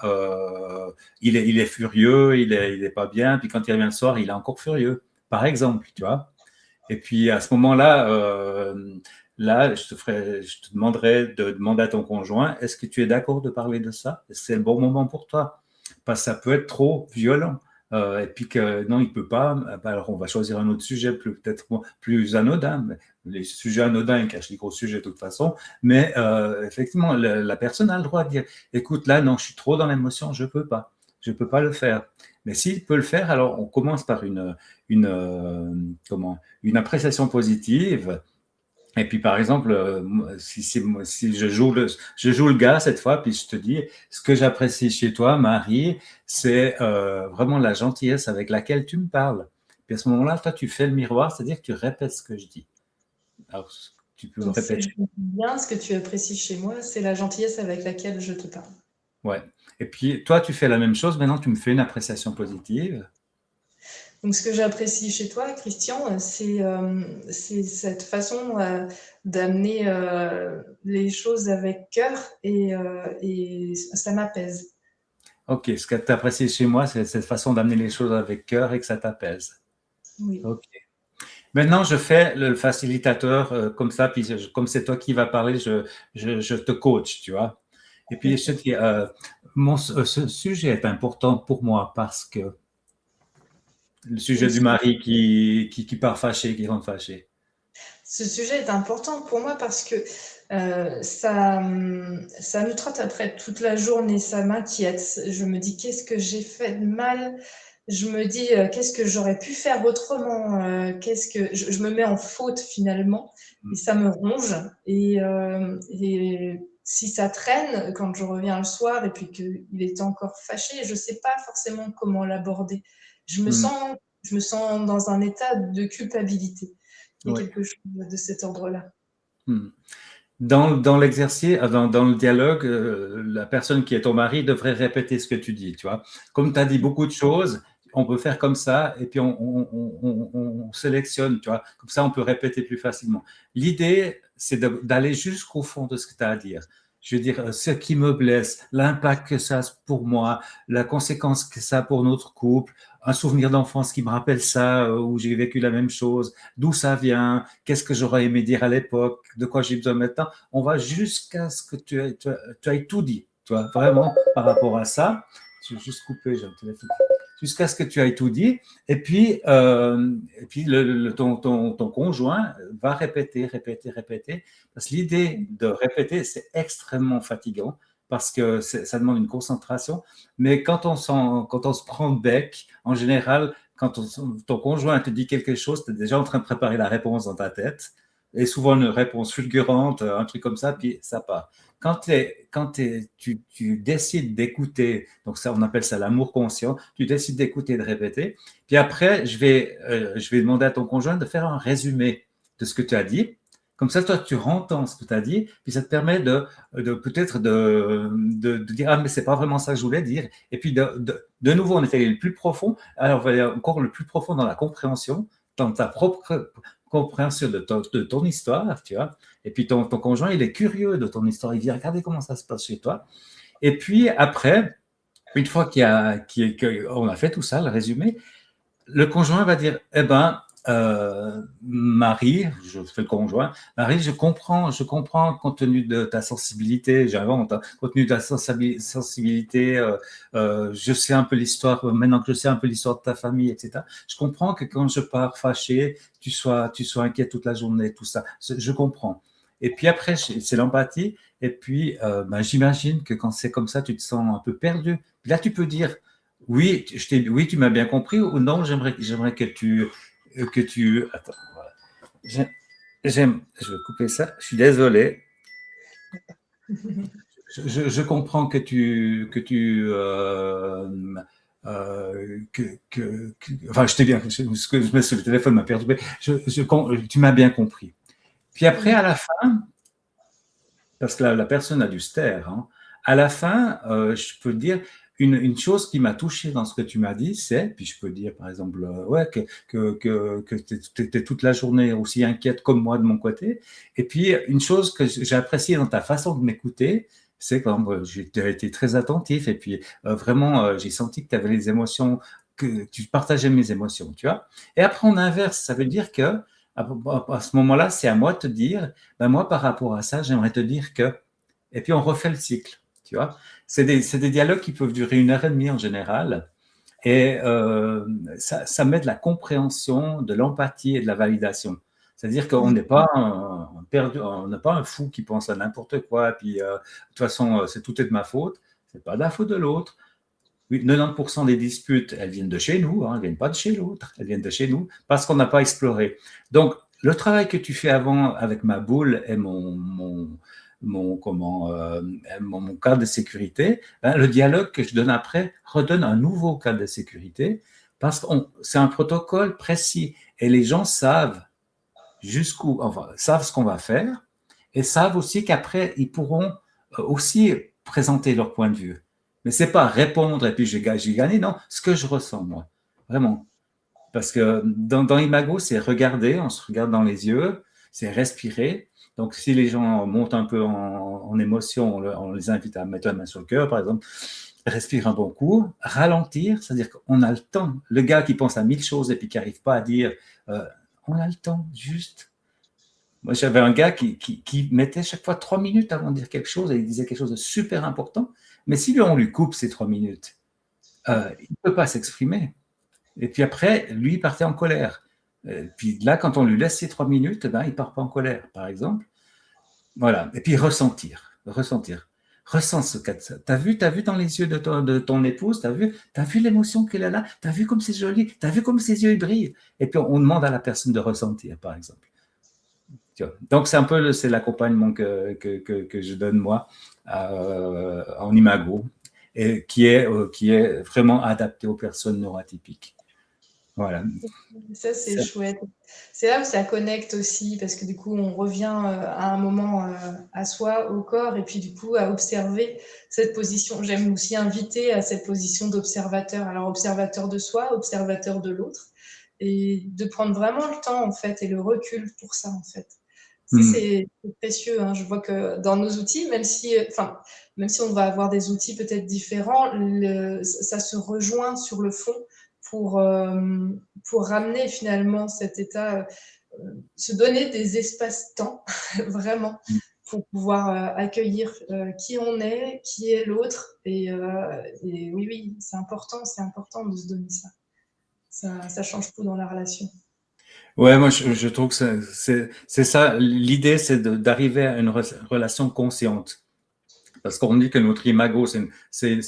il est furieux, il est pas bien, puis quand il revient le soir, il est encore furieux, par exemple, tu vois. Et puis à ce moment-là, là, je te demanderais de demander à ton conjoint, est-ce que tu es d'accord de parler de ça? Est-ce que c'est le bon moment pour toi? Parce que ça peut être trop violent. Et puis que non, il peut pas. Alors on va choisir un autre sujet peut-être plus anodin. Mais les sujets anodins ils cachent les gros sujets de toute façon. Mais effectivement, la personne a le droit de dire, écoute, là, non, je suis trop dans l'émotion, je peux pas le faire. Mais s'il peut le faire, alors on commence par une appréciation positive. Et puis, par exemple, si je joue le gars cette fois, puis je te dis, ce que j'apprécie chez toi, Marie, c'est vraiment la gentillesse avec laquelle tu me parles. Puis à ce moment-là, toi, tu fais le miroir, c'est-à-dire que tu répètes ce que je dis. Alors, tu peux Donc, c'est répéter. bien ce que tu apprécies chez moi, c'est la gentillesse avec laquelle je te parle. Ouais. Et puis, toi, tu fais la même chose. Maintenant, tu me fais une appréciation positive. Donc, ce que j'apprécie chez toi, Christian, c'est cette façon d'amener les choses avec cœur et ça m'apaise. OK. Ce que tu apprécies chez moi, c'est cette façon d'amener les choses avec cœur et que ça t'apaise. Oui. OK. Maintenant, je fais le facilitateur comme ça, puis comme c'est toi qui vas parler, je te coach, tu vois. Et puis, je te dis, ce sujet est important pour moi parce que le sujet du mari qui part fâché, qui rentre fâché. Ce sujet est important pour moi parce que ça me trotte après toute la journée, ça m'inquiète. Je me dis qu'est-ce que j'ai fait de mal. Je me dis qu'est-ce que j'aurais pu faire autrement. Je me mets en faute finalement et ça me ronge. Et si ça traîne quand je reviens le soir et puis qu'il est encore fâché, je ne sais pas forcément comment l'aborder. Je me Mm. sens, je me sens dans un état de culpabilité. Il y a Oui. quelque chose de cet ordre-là. Mm. Dans l'exercice, dans le dialogue, la personne qui est ton mari devrait répéter ce que tu dis, tu vois. Comme tu as dit beaucoup de choses, on peut faire comme ça et puis on sélectionne, tu vois. Comme ça, on peut répéter plus facilement. L'idée, c'est d'aller jusqu'au fond de ce que tu as à dire. Je veux dire, ce qui me blesse, l'impact que ça a pour moi, la conséquence que ça a pour notre couple, un souvenir d'enfance qui me rappelle ça, où j'ai vécu la même chose, d'où ça vient, qu'est-ce que j'aurais aimé dire à l'époque, de quoi j'ai besoin maintenant. On va jusqu'à ce que tu aies tout dit, tu vois, vraiment par rapport à ça. Je vais juste couper, j'ai un téléphone. Jusqu'à ce que tu aies tout dit. Et puis ton conjoint va répéter, répéter, répéter. Parce que l'idée de répéter, c'est extrêmement fatigant parce que ça demande une concentration. Mais quand on se prend le bec, en général, quand ton conjoint te dit quelque chose, tu es déjà en train de préparer la réponse dans ta tête. Et souvent une réponse fulgurante, un truc comme ça, puis ça part. Tu décides d'écouter, donc ça, on appelle ça l'amour conscient, tu décides d'écouter et de répéter. Puis après, je vais demander à ton conjoint de faire un résumé de ce que tu as dit. Comme ça, toi, tu entends ce que tu as dit, puis ça te permet peut-être de dire, ah, mais c'est pas vraiment ça que je voulais dire. Et puis, de nouveau, on est allé le plus profond. Alors, on va aller encore le plus profond dans la compréhension, dans ta propre compréhension de ton histoire, tu vois. Et puis, ton conjoint, il est curieux de ton histoire. Il vient regarder comment ça se passe chez toi. Et puis, après, une fois qu'on a fait tout ça, le résumé, le conjoint va dire, eh ben, Marie, je fais le conjoint, Marie, je comprends compte tenu de ta sensibilité, j'invente, hein, compte tenu de ta sensibilité, je sais un peu l'histoire, maintenant que je sais un peu l'histoire de ta famille, etc. Je comprends que quand je pars fâché, tu sois inquiet toute la journée, tout ça. Je comprends. Et puis après, c'est l'empathie. Et puis, ben, j'imagine que quand c'est comme ça, tu te sens un peu perdu. Puis là, tu peux dire, oui, oui, tu m'as bien compris ou non, j'aimerais que tu, attends, voilà. Je vais couper ça, je suis désolé. Je comprends enfin, je t'ai bien, ce que je mets sur le téléphone m'a perturbé. Tu m'as bien compris. Puis après, à la fin, parce que la personne a dû se taire, hein, à la fin, je peux dire, une chose qui m'a touché dans ce que tu m'as dit, c'est, puis je peux dire par exemple, ouais, que tu étais toute la journée aussi inquiète comme moi de mon côté. Et puis, une chose que j'ai appréciée dans ta façon de m'écouter, c'est quand j'ai été très attentif et puis vraiment, j'ai senti que tu avais les émotions, que tu partageais mes émotions, tu vois. Et après, on inverse, ça veut dire que À ce moment-là, c'est à moi de te dire, ben moi, par rapport à ça, j'aimerais te dire que, et puis on refait le cycle, tu vois. C'est des dialogues qui peuvent durer 1 heure et demie en général, et ça met de la compréhension, de l'empathie et de la validation. C'est-à-dire qu'on n'est pas un perdu, on n'est pas un fou qui pense à n'importe quoi, puis de toute façon, c'est tout est de ma faute. C'est pas de la faute de l'autre. Oui, 90% des disputes, elles viennent de chez nous, hein, elles ne viennent pas de chez l'autre, elles viennent de chez nous parce qu'on n'a pas exploré. Donc, le travail que tu fais avant avec ma boule et mon cadre de sécurité, ben, le dialogue que je donne après redonne un nouveau cadre de sécurité parce que c'est un protocole précis et les gens savent savent ce qu'on va faire et savent aussi qu'après, ils pourront aussi présenter leur point de vue. Mais c'est pas répondre et puis j'ai gagné, non, ce que je ressens, moi, vraiment. Parce que dans Imago, c'est regarder, on se regarde dans les yeux, c'est respirer. Donc, si les gens montent un peu en émotion, on les invite à mettre la main sur le cœur, par exemple, respire un bon coup, ralentir, c'est-à-dire qu'on a le temps. Le gars qui pense à 1000 choses et puis qui n'arrive pas à dire, on a le temps, juste. Moi, j'avais un gars qui mettait chaque fois 3 minutes avant de dire quelque chose et il disait quelque chose de super important. Mais si on lui coupe ces 3 minutes, il ne peut pas s'exprimer. Et puis après, lui, il partait en colère. Et puis là, quand on lui laisse ces 3 minutes, ben, il ne part pas en colère, par exemple. Voilà. Et puis ressentir. Ressens ce cas de ça. T'as vu dans les yeux de ton épouse, t'as vu l'émotion qu'elle a là, t'as vu comme c'est joli, t'as vu comme ses yeux brillent. Et puis on demande à la personne de ressentir, par exemple. Donc, c'est un peu c'est l'accompagnement que je donne moi en Imago et qui est vraiment adapté aux personnes neuroatypiques. Voilà. Ça, c'est chouette. C'est là où ça connecte aussi, parce que du coup, on revient à un moment à soi, au corps, et puis du coup, à observer cette position. J'aime aussi inviter à cette position d'observateur. Alors, observateur de soi, observateur de l'autre, et de prendre vraiment le temps, en fait, et le recul pour ça, en fait. Ça, c'est précieux. Hein. Je vois que dans nos outils, même si on va avoir des outils peut-être différents, ça se rejoint sur le fond pour ramener finalement cet état, se donner des espaces-temps, vraiment, pour pouvoir accueillir qui on est, qui est l'autre. Et oui, c'est important de se donner ça. Ça change tout dans la relation. Ouais, moi je trouve que c'est ça. L'idée, c'est d'arriver à une relation consciente. Parce qu'on dit que notre imago, c'est une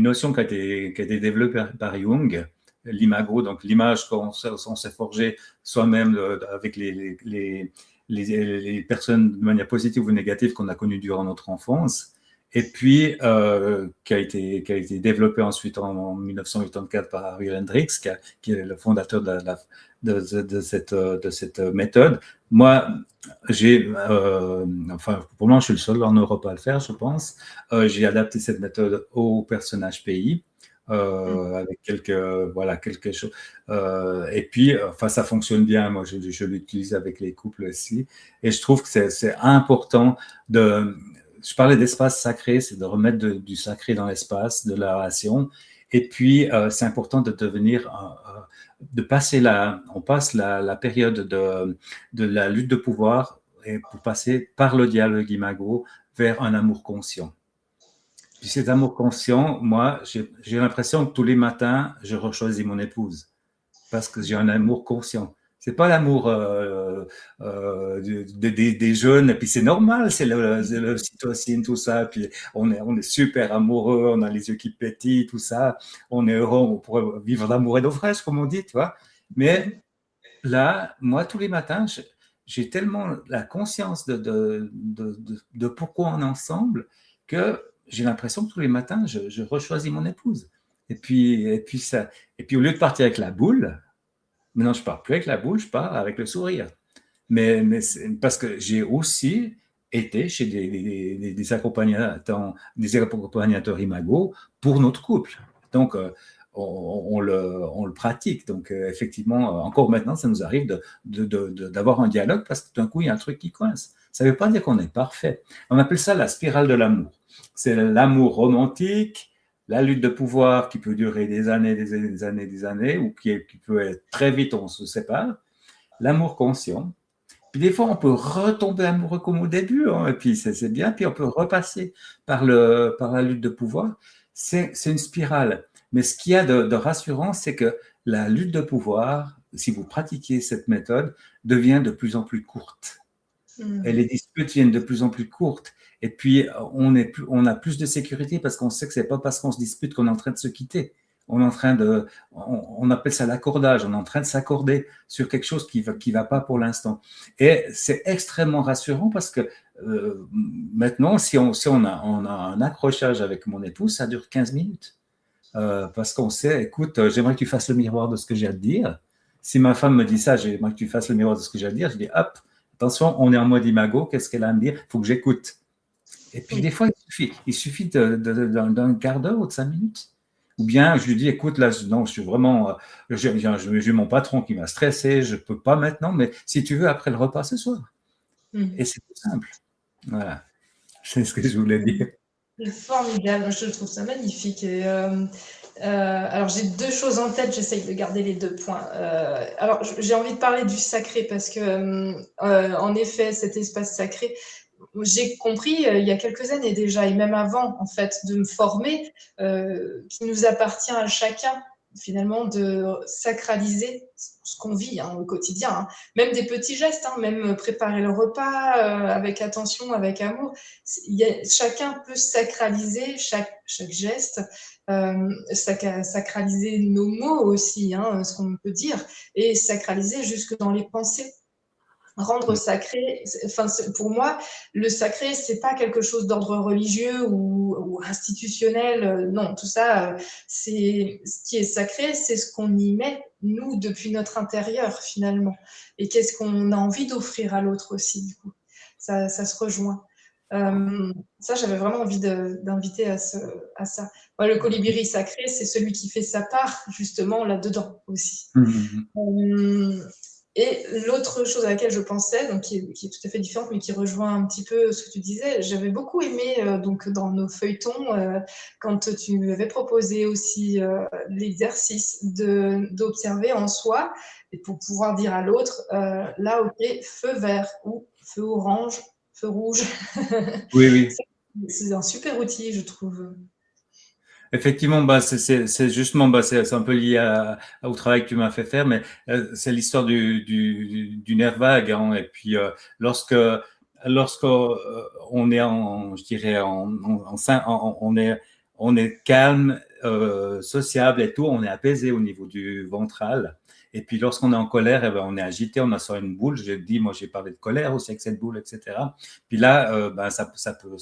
notion qui a été développée par Jung, l'imago, donc l'image qu'on s'est forgé soi-même avec les personnes de manière positive ou négative qu'on a connues durant notre enfance, et puis qui a été développé ensuite en 1984 par Ariel Hendrix, qui est le fondateur de cette méthode. Moi, pour moi, je suis le seul en Europe à le faire, je pense. J'ai adapté cette méthode au personnage pays. Avec quelque chose. Et puis, ça fonctionne bien. Moi, je l'utilise avec les couples aussi. Et je trouve que c'est important de. Je parlais d'espace sacré, c'est de remettre du sacré dans l'espace de la relation. Et puis, c'est important de devenir, on passe la période de la lutte de pouvoir et pour passer par le dialogue imago vers un amour conscient. Puis cet amour conscient, moi, j'ai l'impression que tous les matins, je rechoisis mon épouse parce que j'ai un amour conscient. C'est pas l'amour des jeunes, et puis c'est normal, c'est l'ocytocine, tout ça, puis on est super amoureux, on a les yeux qui pétillent, tout ça, on est heureux, on pourrait vivre d'amour et d'eau fraîche, comme on dit, tu vois. Mais là, moi, tous les matins, j'ai tellement la conscience de pourquoi on est ensemble que j'ai l'impression que tous les matins, je rechoisis mon épouse. Et puis, au lieu de partir avec la boule, maintenant je pars plus avec la boule, je pars avec le sourire. Mais parce que j'ai aussi été chez des accompagnateurs imago pour notre couple. Donc, on le pratique. Donc, effectivement, encore maintenant, ça nous arrive d'avoir un dialogue parce que d'un coup, il y a un truc qui coince. Ça ne veut pas dire qu'on est parfait. On appelle ça la spirale de l'amour. C'est l'amour romantique, la lutte de pouvoir qui peut durer des années, des années, des années, ou qui peut être très vite, on se sépare, l'amour conscient. Puis des fois, on peut retomber amoureux comme au début, hein, et puis c'est bien, puis on peut repasser par la lutte de pouvoir. C'est une spirale. Mais ce qu'il y a de rassurant, c'est que la lutte de pouvoir, si vous pratiquez cette méthode, devient de plus en plus courte. Et les disputes viennent de plus en plus courtes. Et puis, on a plus de sécurité parce qu'on sait que c'est pas parce qu'on se dispute qu'on est en train de se quitter. On appelle ça l'accordage. On est en train de s'accorder sur quelque chose qui va pas pour l'instant. Et c'est extrêmement rassurant parce que maintenant, si on a un accrochage avec mon épouse, ça dure 15 minutes. Parce qu'on sait, écoute, j'aimerais que tu fasses le miroir de ce que j'ai à te dire. Si ma femme me dit ça, j'aimerais que tu fasses le miroir de ce que j'ai à te dire. Je dis, hop, attention, on est en mode imago, qu'est-ce qu'elle a à me dire? Il faut que j'écoute. Et puis, des fois, il suffit d'un quart d'heure ou de 5 minutes. Ou bien, je lui dis, écoute, là, non, je suis vraiment, j'ai mon patron qui m'a stressé, je ne peux pas maintenant, mais si tu veux, après le repas ce soir. Et c'est tout simple. Voilà. C'est ce que je voulais dire. C'est formidable, je trouve ça magnifique. Et, alors j'ai deux choses en tête, j'essaye de garder les deux points. Alors j'ai envie de parler du sacré parce que en effet cet espace sacré, j'ai compris il y a quelques années déjà et même avant en fait de me former qu'il nous appartient à chacun finalement de sacraliser ce qu'on vit au quotidien, hein. Même des petits gestes, hein, même préparer le repas avec attention, avec amour. Chacun peut sacraliser chaque geste, sacraliser nos mots aussi, hein, ce qu'on peut dire, et sacraliser jusque dans les pensées. Rendre sacré, enfin, pour moi, le sacré, c'est pas quelque chose d'ordre religieux ou institutionnel. Non, tout ça, c'est ce qui est sacré, c'est ce qu'on y met, nous, depuis notre intérieur, finalement. Et qu'est-ce qu'on a envie d'offrir à l'autre aussi, du coup. Ça se rejoint. Ça, j'avais vraiment envie d'inviter à ça. Ouais, le colibri sacré, c'est celui qui fait sa part, justement, là-dedans aussi. Et l'autre chose à laquelle je pensais, donc qui est tout à fait différente, mais qui rejoint un petit peu ce que tu disais, j'avais beaucoup aimé donc dans nos feuilletons quand tu m'avais proposé aussi l'exercice d'observer en soi et pour pouvoir dire à l'autre, là, ok, feu vert ou feu orange, feu rouge. Oui, oui. C'est un super outil, je trouve. Effectivement, bah, c'est justement, bah, c'est un peu lié au travail que tu m'as fait faire, mais c'est l'histoire du nerf vague, hein. Et puis, lorsque on est je dirais, on est calme, sociable et tout, on est apaisé au niveau du ventral. Et puis, lorsqu'on est en colère, eh ben, on est agité, on a sur une boule. Je dis, moi, j'ai parlé de colère aussi avec cette boule, etc. Puis là, ben, ça peut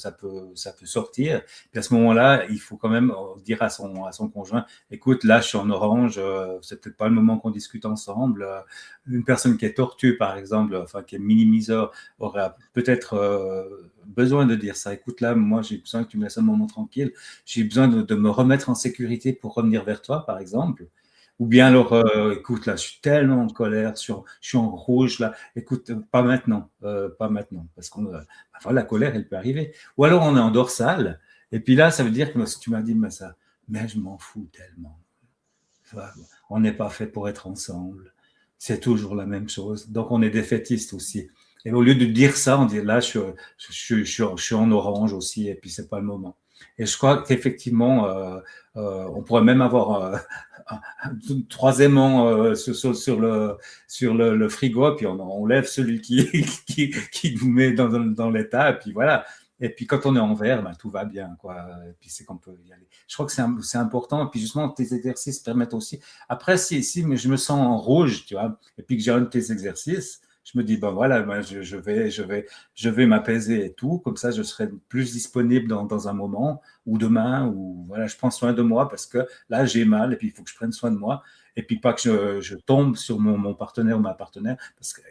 sortir. Puis à ce moment-là, il faut quand même dire à son conjoint, écoute, là, je suis en orange, c'est peut-être pas le moment qu'on discute ensemble. Une personne qui est tortue, par exemple, enfin, qui est minimiseur, aurait peut-être besoin de dire ça. Écoute, là, moi, j'ai besoin que tu me laisses un moment tranquille. J'ai besoin de me remettre en sécurité pour revenir vers toi, par exemple. Ou bien alors, écoute, là, je suis tellement en colère, je suis en rouge, là. Écoute, pas maintenant, parce que enfin, la colère, elle peut arriver. Ou alors, on est en dorsale, et puis là, ça veut dire que si tu m'as dit, mais je m'en fous tellement. On n'est pas fait pour être ensemble. C'est toujours la même chose. Donc, on est défaitiste aussi. Et au lieu de dire ça, on dit là, je suis en orange aussi, et puis c'est pas le moment. Et je crois qu'effectivement, on pourrait même avoir un troisième sur le frigo, puis on lève celui qui nous met dans l'état, et puis voilà. Et puis quand on est en vert, ben, tout va bien, quoi. Et puis c'est qu'on peut y aller. Je crois que c'est important. Et puis justement, tes exercices permettent aussi. Après, si mais je me sens en rouge, tu vois, et puis que j'ai un de tes exercices, je me dis, ben voilà, ben je vais m'apaiser et tout. Comme ça, je serai plus disponible dans un moment ou demain, ou voilà, je prends soin de moi parce que là, j'ai mal et puis il faut que je prenne soin de moi. Et puis pas que je tombe sur mon partenaire ou ma partenaire parce que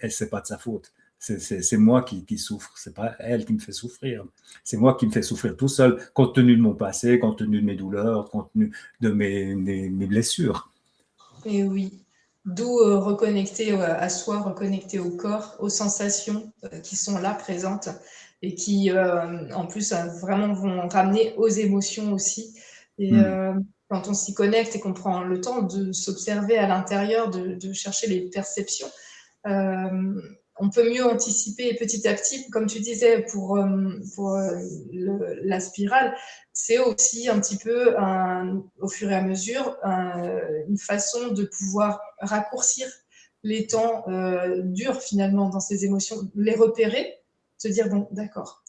c'est pas de sa faute. C'est moi qui souffre, c'est pas elle qui me fait souffrir. C'est moi qui me fais souffrir tout seul, compte tenu de mon passé, compte tenu de mes douleurs, compte tenu de mes blessures. Et oui, d'où reconnecter à soi, reconnecter au corps, aux sensations qui sont là présentes et qui, en plus, vraiment vont ramener aux émotions aussi. Et Hmm. quand on s'y connecte et qu'on prend le temps de s'observer à l'intérieur, de chercher les perceptions, on peut mieux anticiper petit à petit, comme tu disais, pour la spirale, c'est aussi un petit peu, au fur et à mesure, une façon de pouvoir raccourcir les temps durs finalement dans ces émotions, les repérer, se dire bon, d'accord.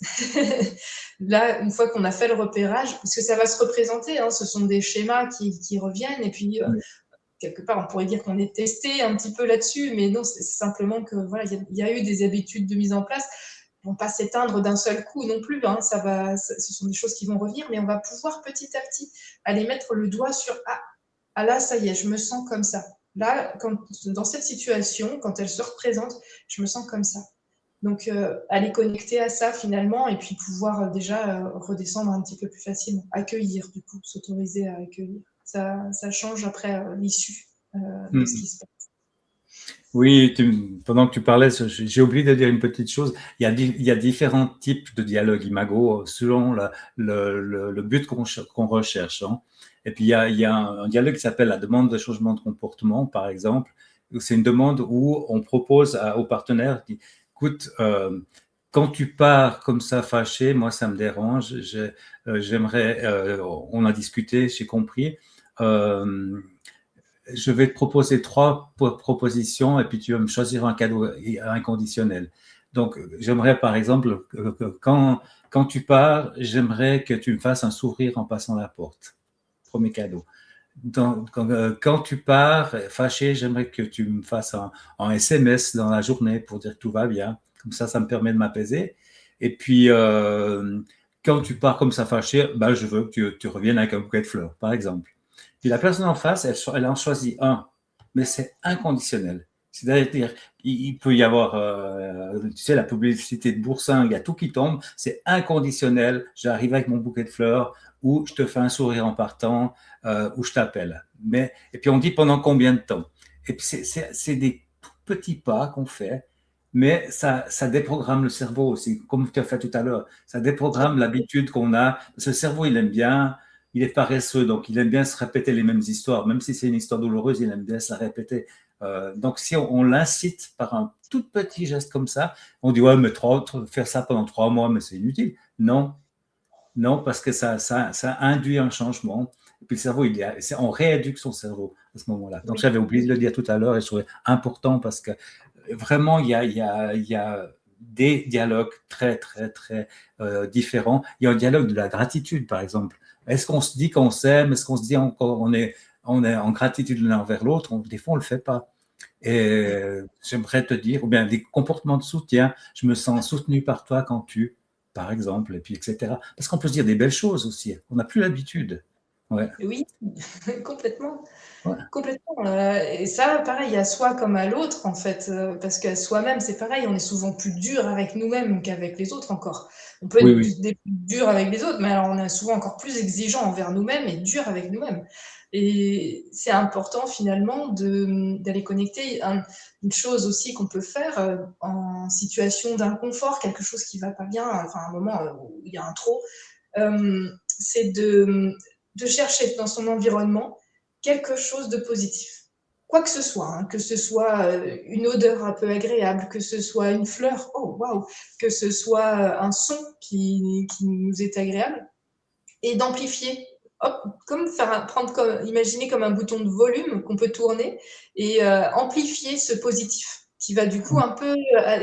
Là, une fois qu'on a fait le repérage, parce que ça va se représenter, hein, ce sont des schémas qui reviennent, et puis quelque part, on pourrait dire qu'on est testé un petit peu là-dessus, mais non, c'est simplement que voilà, il y a eu des habitudes de mise en place, qui vont pas s'éteindre d'un seul coup non plus. Hein, ce sont des choses qui vont revenir, mais on va pouvoir petit à petit aller mettre le doigt sur ah là, ça y est, je me sens comme ça. Là, dans cette situation, quand elle se représente, je me sens comme ça. Donc, aller connecter à ça finalement, et puis pouvoir déjà redescendre un petit peu plus facilement, accueillir du coup, s'autoriser à accueillir. Ça change après l'issue de ce Hmm. qui se passe. Oui, pendant que tu parlais, j'ai oublié de dire une petite chose. Il y a différents types de dialogue imago selon le but qu'on recherche, hein. Et puis, il y a un dialogue qui s'appelle la demande de changement de comportement, par exemple. C'est une demande où on propose au partenaire, qui, écoute, quand tu pars comme ça fâché, moi, ça me dérange. J'aimerais, on a discuté, j'ai compris. Euh, je vais te proposer trois propositions et puis tu vas me choisir un cadeau inconditionnel. Donc, j'aimerais par exemple que quand tu pars, j'aimerais que tu me fasses un sourire en passant la porte. Premier cadeau. Donc, quand tu pars fâché, j'aimerais que tu me fasses un SMS dans la journée pour dire que tout va bien. Comme ça me permet de m'apaiser. Et puis, quand tu pars comme ça fâché, ben, je veux que tu reviennes avec un bouquet de fleurs, par exemple. Puis la personne en face, elle en choisit un, mais c'est inconditionnel. C'est-à-dire, il peut y avoir, tu sais, la publicité de Boursin, il y a tout qui tombe, c'est inconditionnel. J'arrive avec mon bouquet de fleurs, ou je te fais un sourire en partant, ou je t'appelle. Et puis on dit pendant combien de temps. Et puis c'est des tout petits pas qu'on fait, mais ça déprogramme le cerveau aussi, comme tu as fait tout à l'heure. Ça déprogramme l'habitude qu'on a. Parce que le cerveau, il est paresseux, donc il aime bien se répéter les mêmes histoires. Même si c'est une histoire douloureuse, il aime bien se la répéter. Donc si on l'incite par un tout petit geste comme ça, on dit ouais, mais faire ça pendant 3 mois, mais c'est inutile. Non, non, parce que ça induit un changement. Et puis le cerveau, on rééduque son cerveau à ce moment-là. Donc Oui. j'avais oublié de le dire tout à l'heure et je trouvais important parce que vraiment, il y a des dialogues très, très, très différents. Il y a un dialogue de la gratitude, par exemple. Est-ce qu'on se dit qu'on s'aime? Est-ce qu'on se dit encore on est en gratitude l'un envers l'autre? Des fois, on ne le fait pas. Et j'aimerais te dire, ou bien des comportements de soutien, je me sens soutenu par toi quand tu, par exemple, et puis etc. Parce qu'on peut se dire des belles choses aussi. On n'a plus l'habitude. Ouais. Oui, complètement. Ouais. Complètement. Et ça, pareil, à soi comme à l'autre, en fait, parce qu'à soi-même, c'est pareil, on est souvent plus dur avec nous-mêmes qu'avec les autres encore. On peut Oui, être oui. plus dur avec les autres, mais alors on est souvent encore plus exigeant envers nous-mêmes et dur avec nous-mêmes. Et c'est important finalement d'aller connecter. Une chose aussi qu'on peut faire en situation d'inconfort, quelque chose qui va pas bien, enfin un moment où il y a un trop, c'est de chercher dans son environnement quelque chose de positif. Quoi que ce soit, hein, que ce soit une odeur un peu agréable, que ce soit une fleur, oh waouh, que ce soit un son qui nous est agréable, et d'amplifier. Hop, imaginer comme un bouton de volume qu'on peut tourner et amplifier ce positif qui va du coup un peu,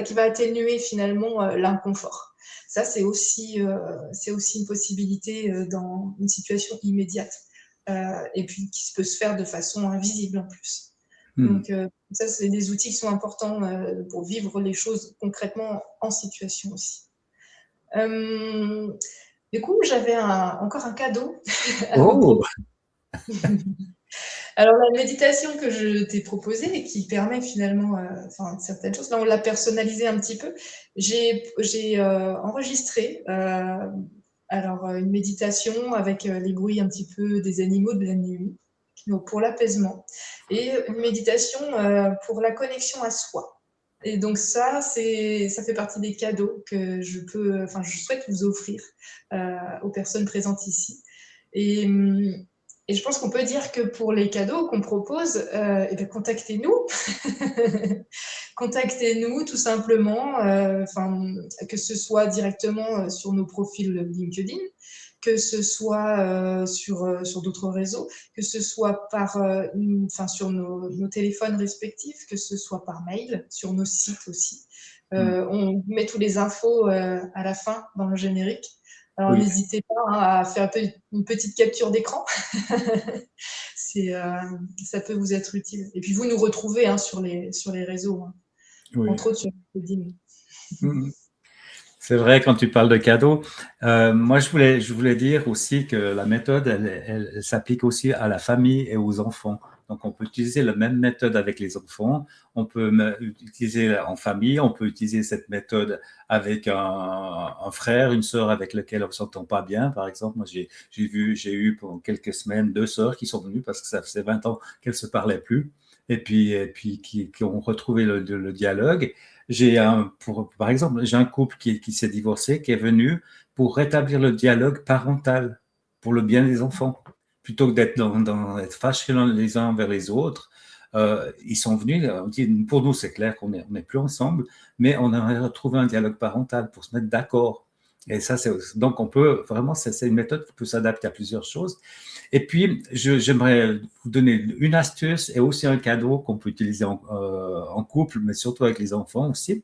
qui va atténuer finalement l'inconfort. Ça, c'est aussi une possibilité dans une situation immédiate et puis qui peut se faire de façon invisible en plus. Hmm. Donc, ça, c'est des outils qui sont importants pour vivre les choses concrètement en situation aussi. Du coup, j'avais encore un cadeau à vous Oh, proposer. Alors, la méditation que je t'ai proposée et qui permet finalement certaines choses, là, on l'a personnalisé un petit peu. J'ai enregistré une méditation avec les bruits un petit peu des animaux de la nuit, donc pour l'apaisement, et une méditation pour la connexion à soi. Et donc ça fait partie des cadeaux que je souhaite vous offrir aux personnes présentes ici. Et, et je pense qu'on peut dire que pour les cadeaux qu'on propose, eh bien, contactez-nous. Contactez-nous tout simplement, que ce soit directement sur nos profils LinkedIn, que ce soit sur d'autres réseaux, que ce soit sur nos téléphones respectifs, que ce soit par mail, sur nos sites aussi. On met tous les infos à la fin dans le générique. Alors Oui. n'hésitez pas à faire une petite capture d'écran. Ça peut vous être utile. Et puis vous nous retrouvez sur les réseaux, Oui. entre autres sur LinkedIn. C'est vrai, quand tu parles de cadeaux, moi je voulais dire aussi que la méthode, elle s'applique aussi à la famille et aux enfants. Donc on peut utiliser la même méthode avec les enfants, on peut utiliser en famille, on peut utiliser cette méthode avec un frère, une sœur avec lequel on ne s'entend pas bien. Par exemple, moi j'ai eu pendant quelques semaines 2 sœurs qui sont venues parce que ça faisait 20 ans qu'elles ne se parlaient plus et puis qui ont retrouvé le dialogue. Par exemple, j'ai un couple qui s'est divorcé, qui est venu pour rétablir le dialogue parental pour le bien des enfants. Plutôt que d'être fâchés les uns envers les autres, ils sont venus, on dit, pour nous c'est clair qu'on n'est plus ensemble, mais on a retrouvé un dialogue parental pour se mettre d'accord. Et ça, donc on peut vraiment, c'est une méthode qui peut s'adapter à plusieurs choses. Et puis, j'aimerais vous donner une astuce et aussi un cadeau qu'on peut utiliser en couple, mais surtout avec les enfants aussi.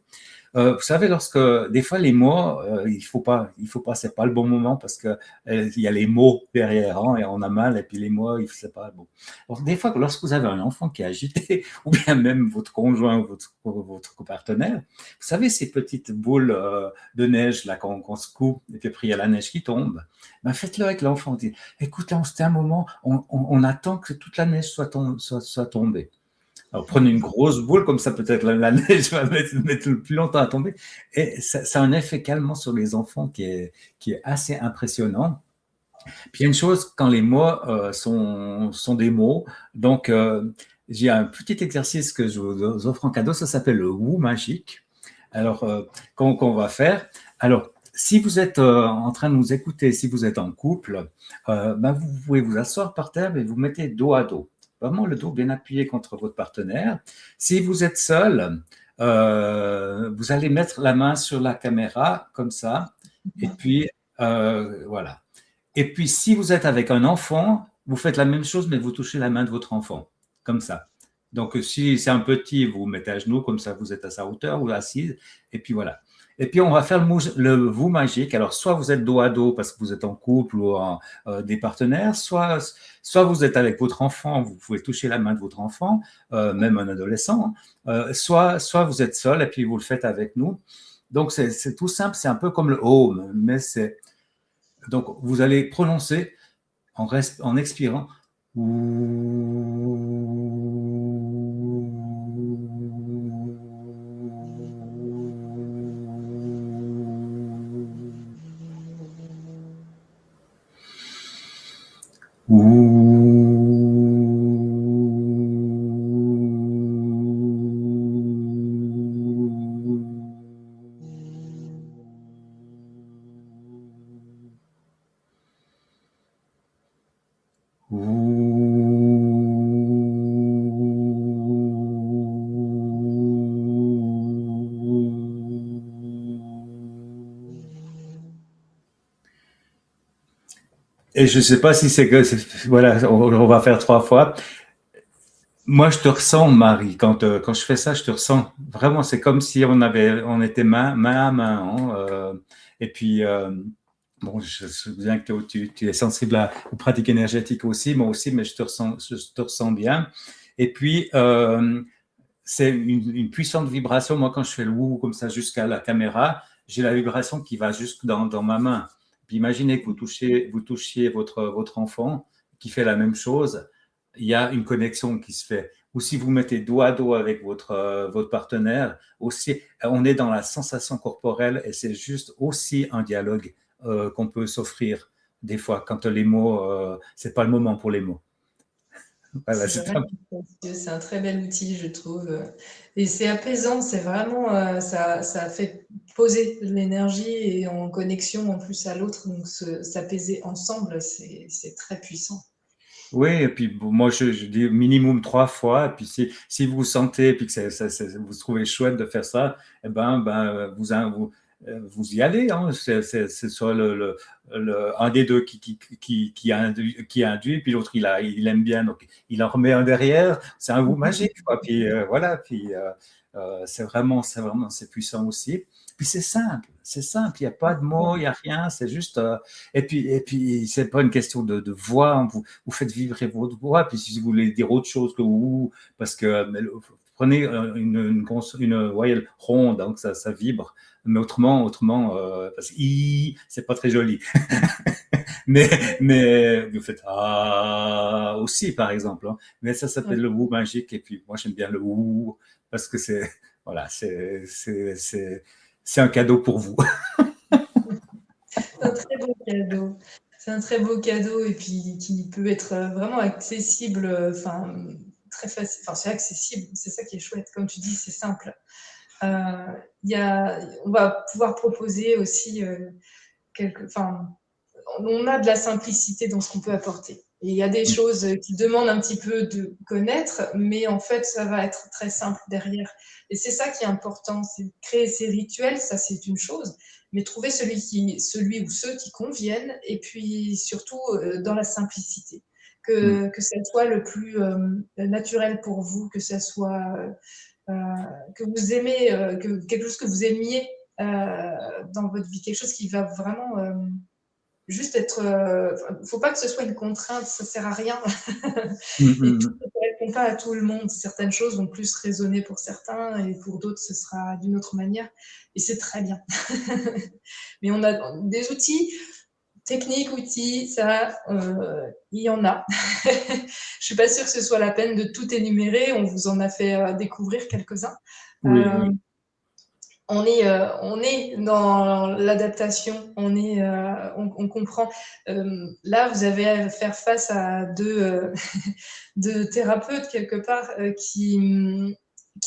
Vous savez, lorsque des fois les mots, il faut pas, c'est pas le bon moment parce que il y a les mots derrière et on a mal et puis les mots, c'est pas bon. Alors, des fois, lorsque vous avez un enfant qui est agité ou bien même votre conjoint ou votre partenaire, vous savez ces petites boules de neige là qu'on se coupe et puis après il y a la neige qui tombe. Ben, faites-le avec l'enfant. Dites, écoute, là, c'était un moment, on attend que toute la neige soit tombée. Alors, prenez une grosse boule, comme ça peut-être la neige va mettre plus longtemps à tomber. Et ça a un effet calmant sur les enfants qui est assez impressionnant. Puis il y a une chose, quand les mots sont des mots, donc j'ai un petit exercice que je vous offre en cadeau, ça s'appelle le Woo magique. Alors, qu'on va faire. Alors, si vous êtes en train de nous écouter, si vous êtes en couple, ben vous pouvez vous asseoir par terre et vous mettez dos à dos. Vraiment le dos bien appuyé contre votre partenaire. Si vous êtes seul, vous allez mettre la main sur la caméra comme ça. Et puis, voilà. Et puis, si vous êtes avec un enfant, vous faites la même chose, mais vous touchez la main de votre enfant, comme ça. Donc, si c'est un petit, vous vous mettez à genoux, comme ça, vous êtes à sa hauteur ou assise, et puis voilà. Et puis, on va faire le vous magique. Alors, soit vous êtes dos à dos parce que vous êtes en couple ou des partenaires, soit vous êtes avec votre enfant, vous pouvez toucher la main de votre enfant, même un adolescent, soit vous êtes seul et puis vous le faites avec nous. Donc, c'est tout simple, c'est un peu comme le home, mais c'est. Donc, vous allez prononcer en expirant. Et je ne sais pas si c'est que, voilà, on va faire 3 fois. Moi, je te ressens, Marie. Quand je fais ça, je te ressens. Vraiment, c'est comme si on était main à main. Hein, et puis, bon, je sais bien que tu es sensible aux pratiques énergétiques aussi, moi aussi, mais je te ressens bien. Et puis, c'est une puissante vibration. Moi, quand je fais le wou comme ça jusqu'à la caméra, j'ai la vibration qui va jusque dans ma main. Puis imaginez que vous touchiez votre enfant qui fait la même chose. Il y a une connexion qui se fait. Ou si vous mettez dos à dos avec votre partenaire, aussi, on est dans la sensation corporelle et c'est juste aussi un dialogue qu'on peut s'offrir des fois quand les mots, c'est pas le moment pour les mots. Voilà, C'est c'est vraiment précieux, c'est un très bel outil, je trouve. Et c'est apaisant, c'est vraiment, ça fait poser l'énergie et en connexion en plus à l'autre, donc s'apaiser ensemble, c'est très puissant. Oui, et puis bon, moi je dis minimum 3 fois. Et puis si vous sentez et puis que vous trouvez chouette de faire ça, eh ben vous y allez. Hein. C'est soit un des deux qui induit, puis l'autre il aime bien, donc il en remet un derrière. C'est un vous magique, quoi. Puis voilà, puis c'est puissant aussi. Puis c'est simple, c'est simple. Il n'y a pas de mots, il n'y a rien. C'est juste. Et puis c'est pas une question de voix. Hein. Vous faites vibrer votre voix. Puis si vous voulez dire autre chose que ou, parce que prenez une voyelle ronde, donc ça vibre. Mais autrement, parce que c'est pas très joli. mais vous faites ah aussi, par exemple. Hein. Mais ça s'appelle le ou magique. Et puis moi, j'aime bien le ou parce que voilà, c'est un cadeau pour vous. C'est un très beau cadeau. C'est un très beau cadeau et puis qui peut être vraiment accessible, enfin très facile. Enfin, c'est accessible, c'est ça qui est chouette. Comme tu dis, c'est simple. On va pouvoir proposer aussi enfin, on a de la simplicité dans ce qu'on peut apporter. Et il y a des choses qui demandent un petit peu de connaître, mais en fait, ça va être très simple derrière. Et c'est ça qui est important, c'est créer ces rituels, ça c'est une chose, mais trouver celui ou ceux qui conviennent, et puis surtout dans la simplicité. Que ça soit le plus naturel pour vous, que ça soit que vous aimez, quelque chose que vous aimiez dans votre vie, quelque chose qui va vraiment juste être. Faut pas que ce soit une contrainte, ça sert à rien. Et tout ne correspond pas à tout le monde. Certaines choses vont plus résonner pour certains et pour d'autres, ce sera d'une autre manière. Et c'est très bien. Mais on a des outils, techniques, outils, ça, il y en a. Je suis pas sûre que ce soit la peine de tout énumérer. On vous en a fait découvrir quelques-uns. Oui, Euh, oui. on est dans l'adaptation, on comprend. Là, vous avez à faire face à deux thérapeutes quelque part qui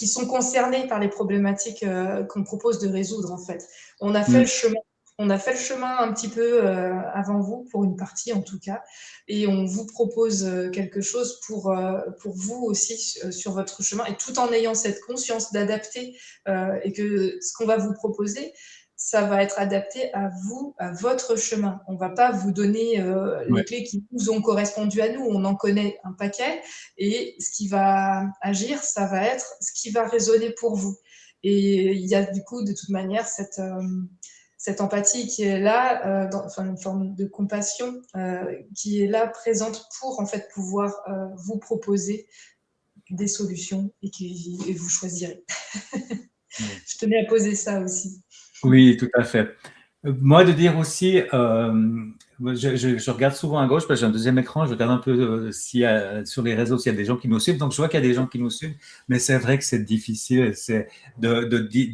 sont concernés par les problématiques qu'on propose de résoudre en fait. On a fait le chemin. On a fait le chemin un petit peu avant vous, pour une partie en tout cas, et on vous propose quelque chose pour vous aussi sur votre chemin, et tout en ayant cette conscience d'adapter et que ce qu'on va vous proposer, ça va être adapté à vous, à votre chemin. On ne va pas vous donner Ouais. les clés qui nous ont correspondu à nous. On en connaît un paquet. Et ce qui va agir, ça va être ce qui va résonner pour vous. Et il y a du coup, de toute manière, cette empathie qui est là, enfin une forme de compassion qui est là, présente pour en fait pouvoir vous proposer des solutions et vous choisirez. Oui. Je tenais à poser ça aussi. Oui, tout à fait. Moi, de dire aussi, je regarde souvent à gauche parce que j'ai un deuxième écran, je regarde un peu sur les réseaux s'il y a des gens qui nous suivent. Donc, je vois qu'il y a des gens qui nous suivent, mais c'est vrai que c'est difficile. C'est de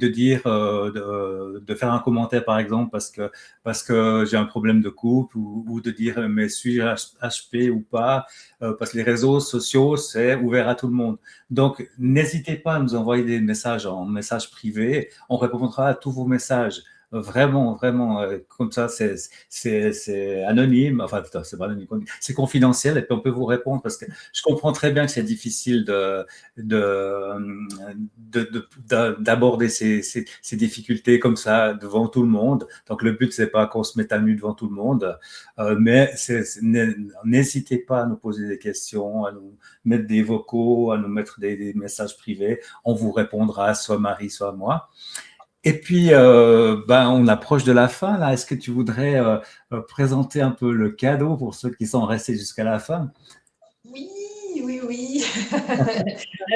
dire, de faire un commentaire, par exemple, parce que j'ai un problème de couple ou de dire, mais suis-je HP ou pas, parce que les réseaux sociaux, c'est ouvert à tout le monde. Donc, n'hésitez pas à nous envoyer des messages en message privé. On répondra à tous vos messages. Vraiment, vraiment, comme ça, c'est anonyme. Enfin, c'est pas anonyme, c'est confidentiel et puis on peut vous répondre parce que je comprends très bien que c'est difficile d'aborder ces difficultés comme ça devant tout le monde. Donc, le but, c'est pas qu'on se mette à nu devant tout le monde, mais n'hésitez pas à nous poser des questions, à nous mettre des vocaux, à nous mettre des messages privés. On vous répondra, soit Marie, soit moi. Et puis, on approche de la fin, là. Est-ce que tu voudrais présenter un peu le cadeau pour ceux qui sont restés jusqu'à la fin? Oui, oui, oui,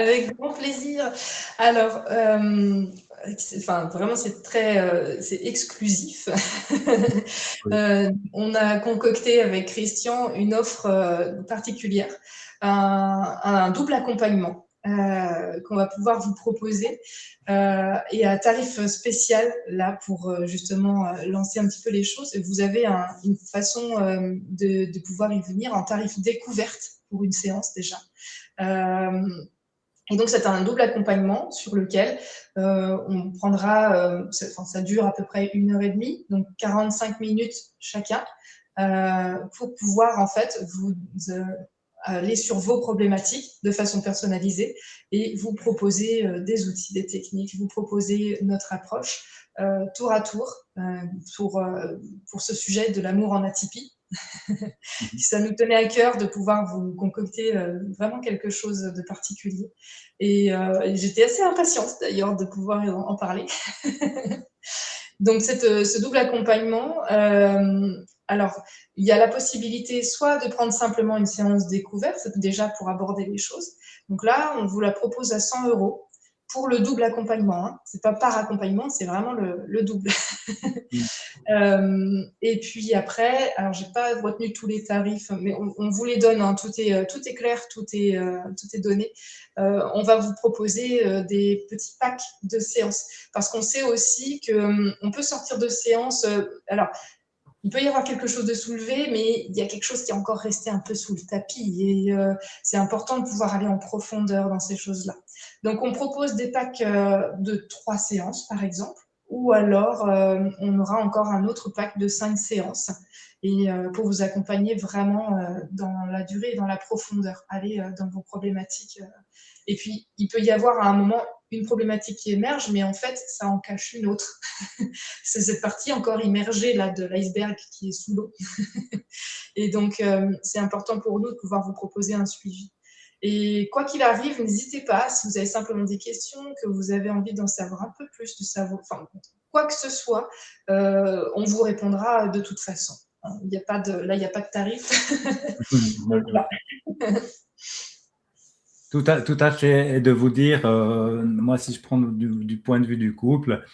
avec grand plaisir. Alors, enfin, vraiment, c'est exclusif. Oui. On a concocté avec Christian une offre particulière, un double accompagnement. qu'on va pouvoir vous proposer et à tarif spécial là pour justement lancer un petit peu les choses. Vous avez une façon de pouvoir y venir en tarif découverte pour une séance déjà. Et donc, c'est un double accompagnement sur lequel on prendra, ça dure à peu près 1h30, donc 45 minutes chacun, pour pouvoir en fait vous aller sur vos problématiques de façon personnalisée et vous proposer des outils, des techniques, vous proposer notre approche tour à tour pour ce sujet de l'amour en atypie. Ça nous tenait à cœur de pouvoir vous concocter vraiment quelque chose de particulier. Et j'étais assez impatiente d'ailleurs de pouvoir en parler. Donc ce double accompagnement, alors il y a la possibilité soit de prendre simplement une séance découverte, déjà pour aborder les choses. Donc là, on vous la propose à 100 € pour le double accompagnement. Hein. C'est pas par accompagnement, c'est vraiment le double. Et puis après, alors j'ai pas retenu tous les tarifs, mais on vous les donne. Hein, tout est clair, tout est donné. On va vous proposer des petits packs de séances parce qu'on sait aussi que on peut sortir de séances. Alors il peut y avoir quelque chose de soulevé, mais il y a quelque chose qui est encore resté un peu sous le tapis. Et c'est important de pouvoir aller en profondeur dans ces choses-là. Donc, on propose des packs de 3 séances, par exemple, ou alors on aura encore un autre pack de 5 séances et pour vous accompagner vraiment dans la durée et dans la profondeur, aller dans vos problématiques. Et puis, il peut y avoir à un moment une problématique qui émerge, mais en fait, ça en cache une autre. C'est cette partie encore immergée là, de l'iceberg qui est sous l'eau. Et donc, c'est important pour nous de pouvoir vous proposer un suivi. Et quoi qu'il arrive, n'hésitez pas, si vous avez simplement des questions, que vous avez envie d'en savoir un peu plus, de savoir, enfin, quoi que ce soit, on vous répondra de toute façon. Il n'y a pas de, là, il n'y a pas de tarif. Donc, là. Tout à fait. Et de vous dire, moi, si je prends du point de vue du couple,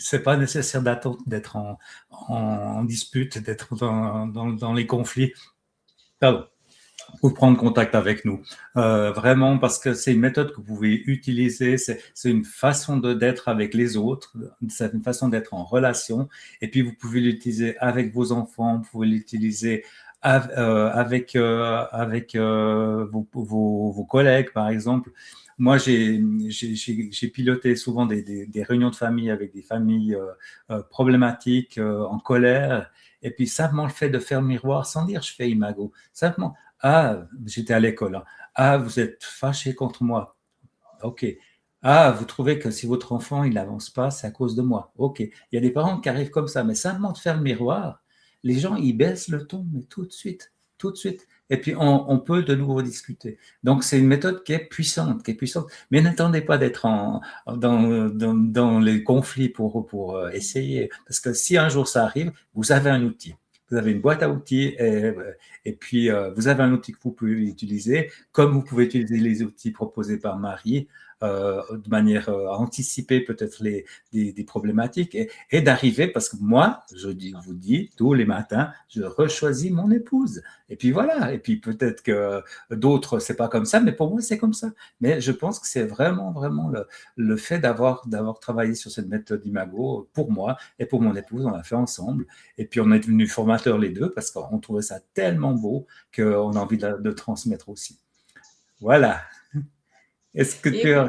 c'est pas nécessaire d'attendre d'être en dispute, d'être dans les conflits. Pardon. Pour prendre contact avec nous. Vraiment, parce que c'est une méthode que vous pouvez utiliser, c'est une façon d'être avec les autres, c'est une façon d'être en relation, et puis vous pouvez l'utiliser avec vos enfants, vous pouvez l'utiliser avec vos collègues, par exemple. Moi, j'ai piloté souvent des réunions de famille avec des familles problématiques, en colère, et puis simplement le fait de faire le miroir, sans dire je fais imago, simplement ah, j'étais à l'école. Hein. Ah, vous êtes fâché contre moi. OK. Ah, vous trouvez que si votre enfant il n'avance pas, c'est à cause de moi. OK. Il y a des parents qui arrivent comme ça, mais simplement de faire le miroir, les gens ils baissent le ton, mais tout de suite, tout de suite. Et puis on peut de nouveau discuter. Donc c'est une méthode qui est puissante, qui est puissante. Mais n'attendez pas d'être dans les conflits pour essayer, parce que si un jour ça arrive, vous avez un outil. Vous avez une boîte à outils et puis vous avez un outil que vous pouvez utiliser, comme vous pouvez utiliser les outils proposés par Marie, de manière à anticiper peut-être des problématiques et d'arriver, parce que moi, vous dis, tous les matins, je rechoisis mon épouse. Et puis voilà, et puis peut-être que d'autres, c'est pas comme ça, mais pour moi, c'est comme ça. Mais je pense que c'est vraiment, vraiment le fait d'avoir travaillé sur cette méthode Imago, pour moi et pour mon épouse, on l'a fait ensemble. Et puis on est devenus formateurs les deux parce qu'on trouvait ça tellement beau qu'on a envie de transmettre aussi. Voilà. Est-ce que tu as...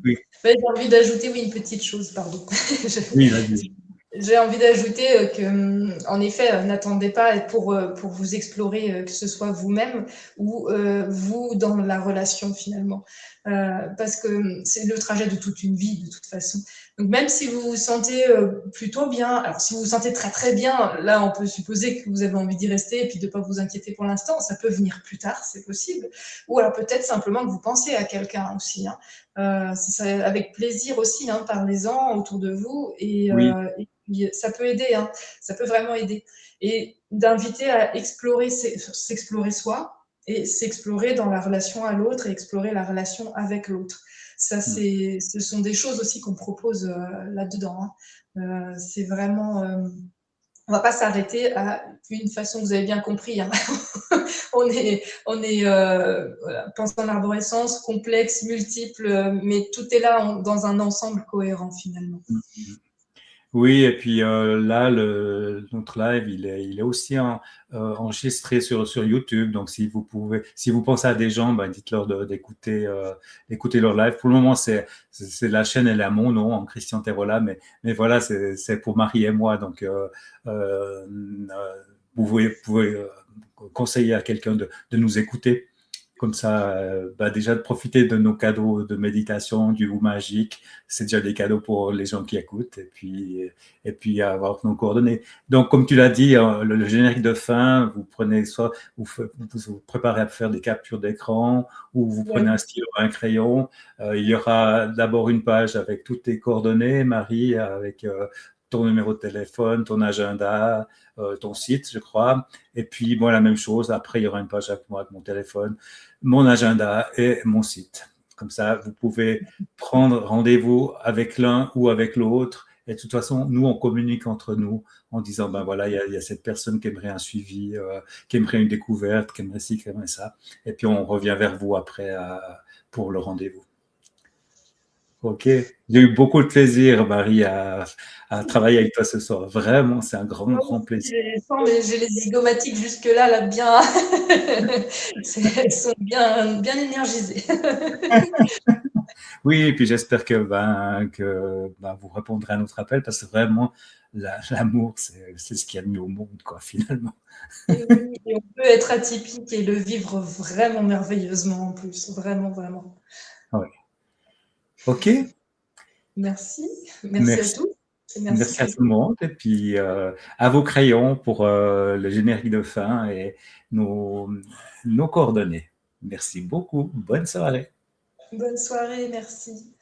Oui, J'ai envie d'ajouter une petite chose, pardon. oui, vas-y. J'ai envie d'ajouter que, en effet, n'attendez pas pour vous explorer, que ce soit vous-même ou vous dans la relation finalement. Parce que c'est le trajet de toute une vie de toute façon. Donc même si vous vous sentez plutôt bien, alors si vous vous sentez très très bien, là on peut supposer que vous avez envie d'y rester et puis de ne pas vous inquiéter pour l'instant, ça peut venir plus tard, c'est possible. Ou alors peut-être simplement que vous pensez à quelqu'un aussi. Hein. Avec plaisir aussi, hein, parlez-en autour de vous et ça peut aider, hein, ça peut vraiment aider. Et d'inviter à explorer, s'explorer soi et s'explorer dans la relation à l'autre et explorer la relation avec l'autre. Ça, ce sont des choses aussi qu'on propose là-dedans. Hein. C'est vraiment... on va pas s'arrêter à une façon, vous avez bien compris, hein. Voilà, pensée en arborescence, complexe, multiple, mais tout est là dans un ensemble cohérent finalement. Oui, et puis là, notre live, il est aussi enregistré sur YouTube. Donc, si vous pensez à des gens, ben, dites-leur d'écouter leur live. Pour le moment, c'est la chaîne, elle est à mon nom, en Christian Terola, mais voilà, c'est pour Marie et moi. Donc, vous pouvez conseiller à quelqu'un de nous écouter. Comme ça, bah déjà de profiter de nos cadeaux de méditation, du Ou magique, c'est déjà des cadeaux pour les gens qui écoutent, et puis avoir nos coordonnées. Donc, comme tu l'as dit, le générique de fin, vous prenez soit vous préparez à faire des captures d'écran, ou vous prenez un stylo, un crayon. Il y aura d'abord une page avec toutes tes coordonnées, Marie, avec ton numéro de téléphone, ton agenda, ton site, je crois. Et puis, moi, la même chose. Après, il y aura une page avec moi, avec mon téléphone, mon agenda et mon site. Comme ça, vous pouvez prendre rendez-vous avec l'un ou avec l'autre. Et de toute façon, nous, on communique entre nous en disant, ben voilà, il y a cette personne qui aimerait un suivi, qui aimerait une découverte, qui aimerait ci, qui aimerait ça. Et puis, on revient vers vous après pour le rendez-vous. Ok. J'ai eu beaucoup de plaisir, Marie, à travailler avec toi ce soir. Vraiment, c'est un grand, grand plaisir. J'ai les zygomatiques jusque-là, là, bien. Elles sont bien, bien énergisées. Oui, et puis j'espère que vous répondrez à notre appel parce que vraiment, l'amour, c'est ce qu'il y a de mieux au monde, quoi, finalement. Et oui, et on peut être atypique et le vivre vraiment merveilleusement en plus. Vraiment, vraiment. Oui. Ok. Merci. Merci à Merci. tous. Et merci Merci à tout le Cécile. monde. Et puis, à vos crayons pour le générique de fin et nos coordonnées. Merci beaucoup. Bonne soirée. Bonne soirée, merci.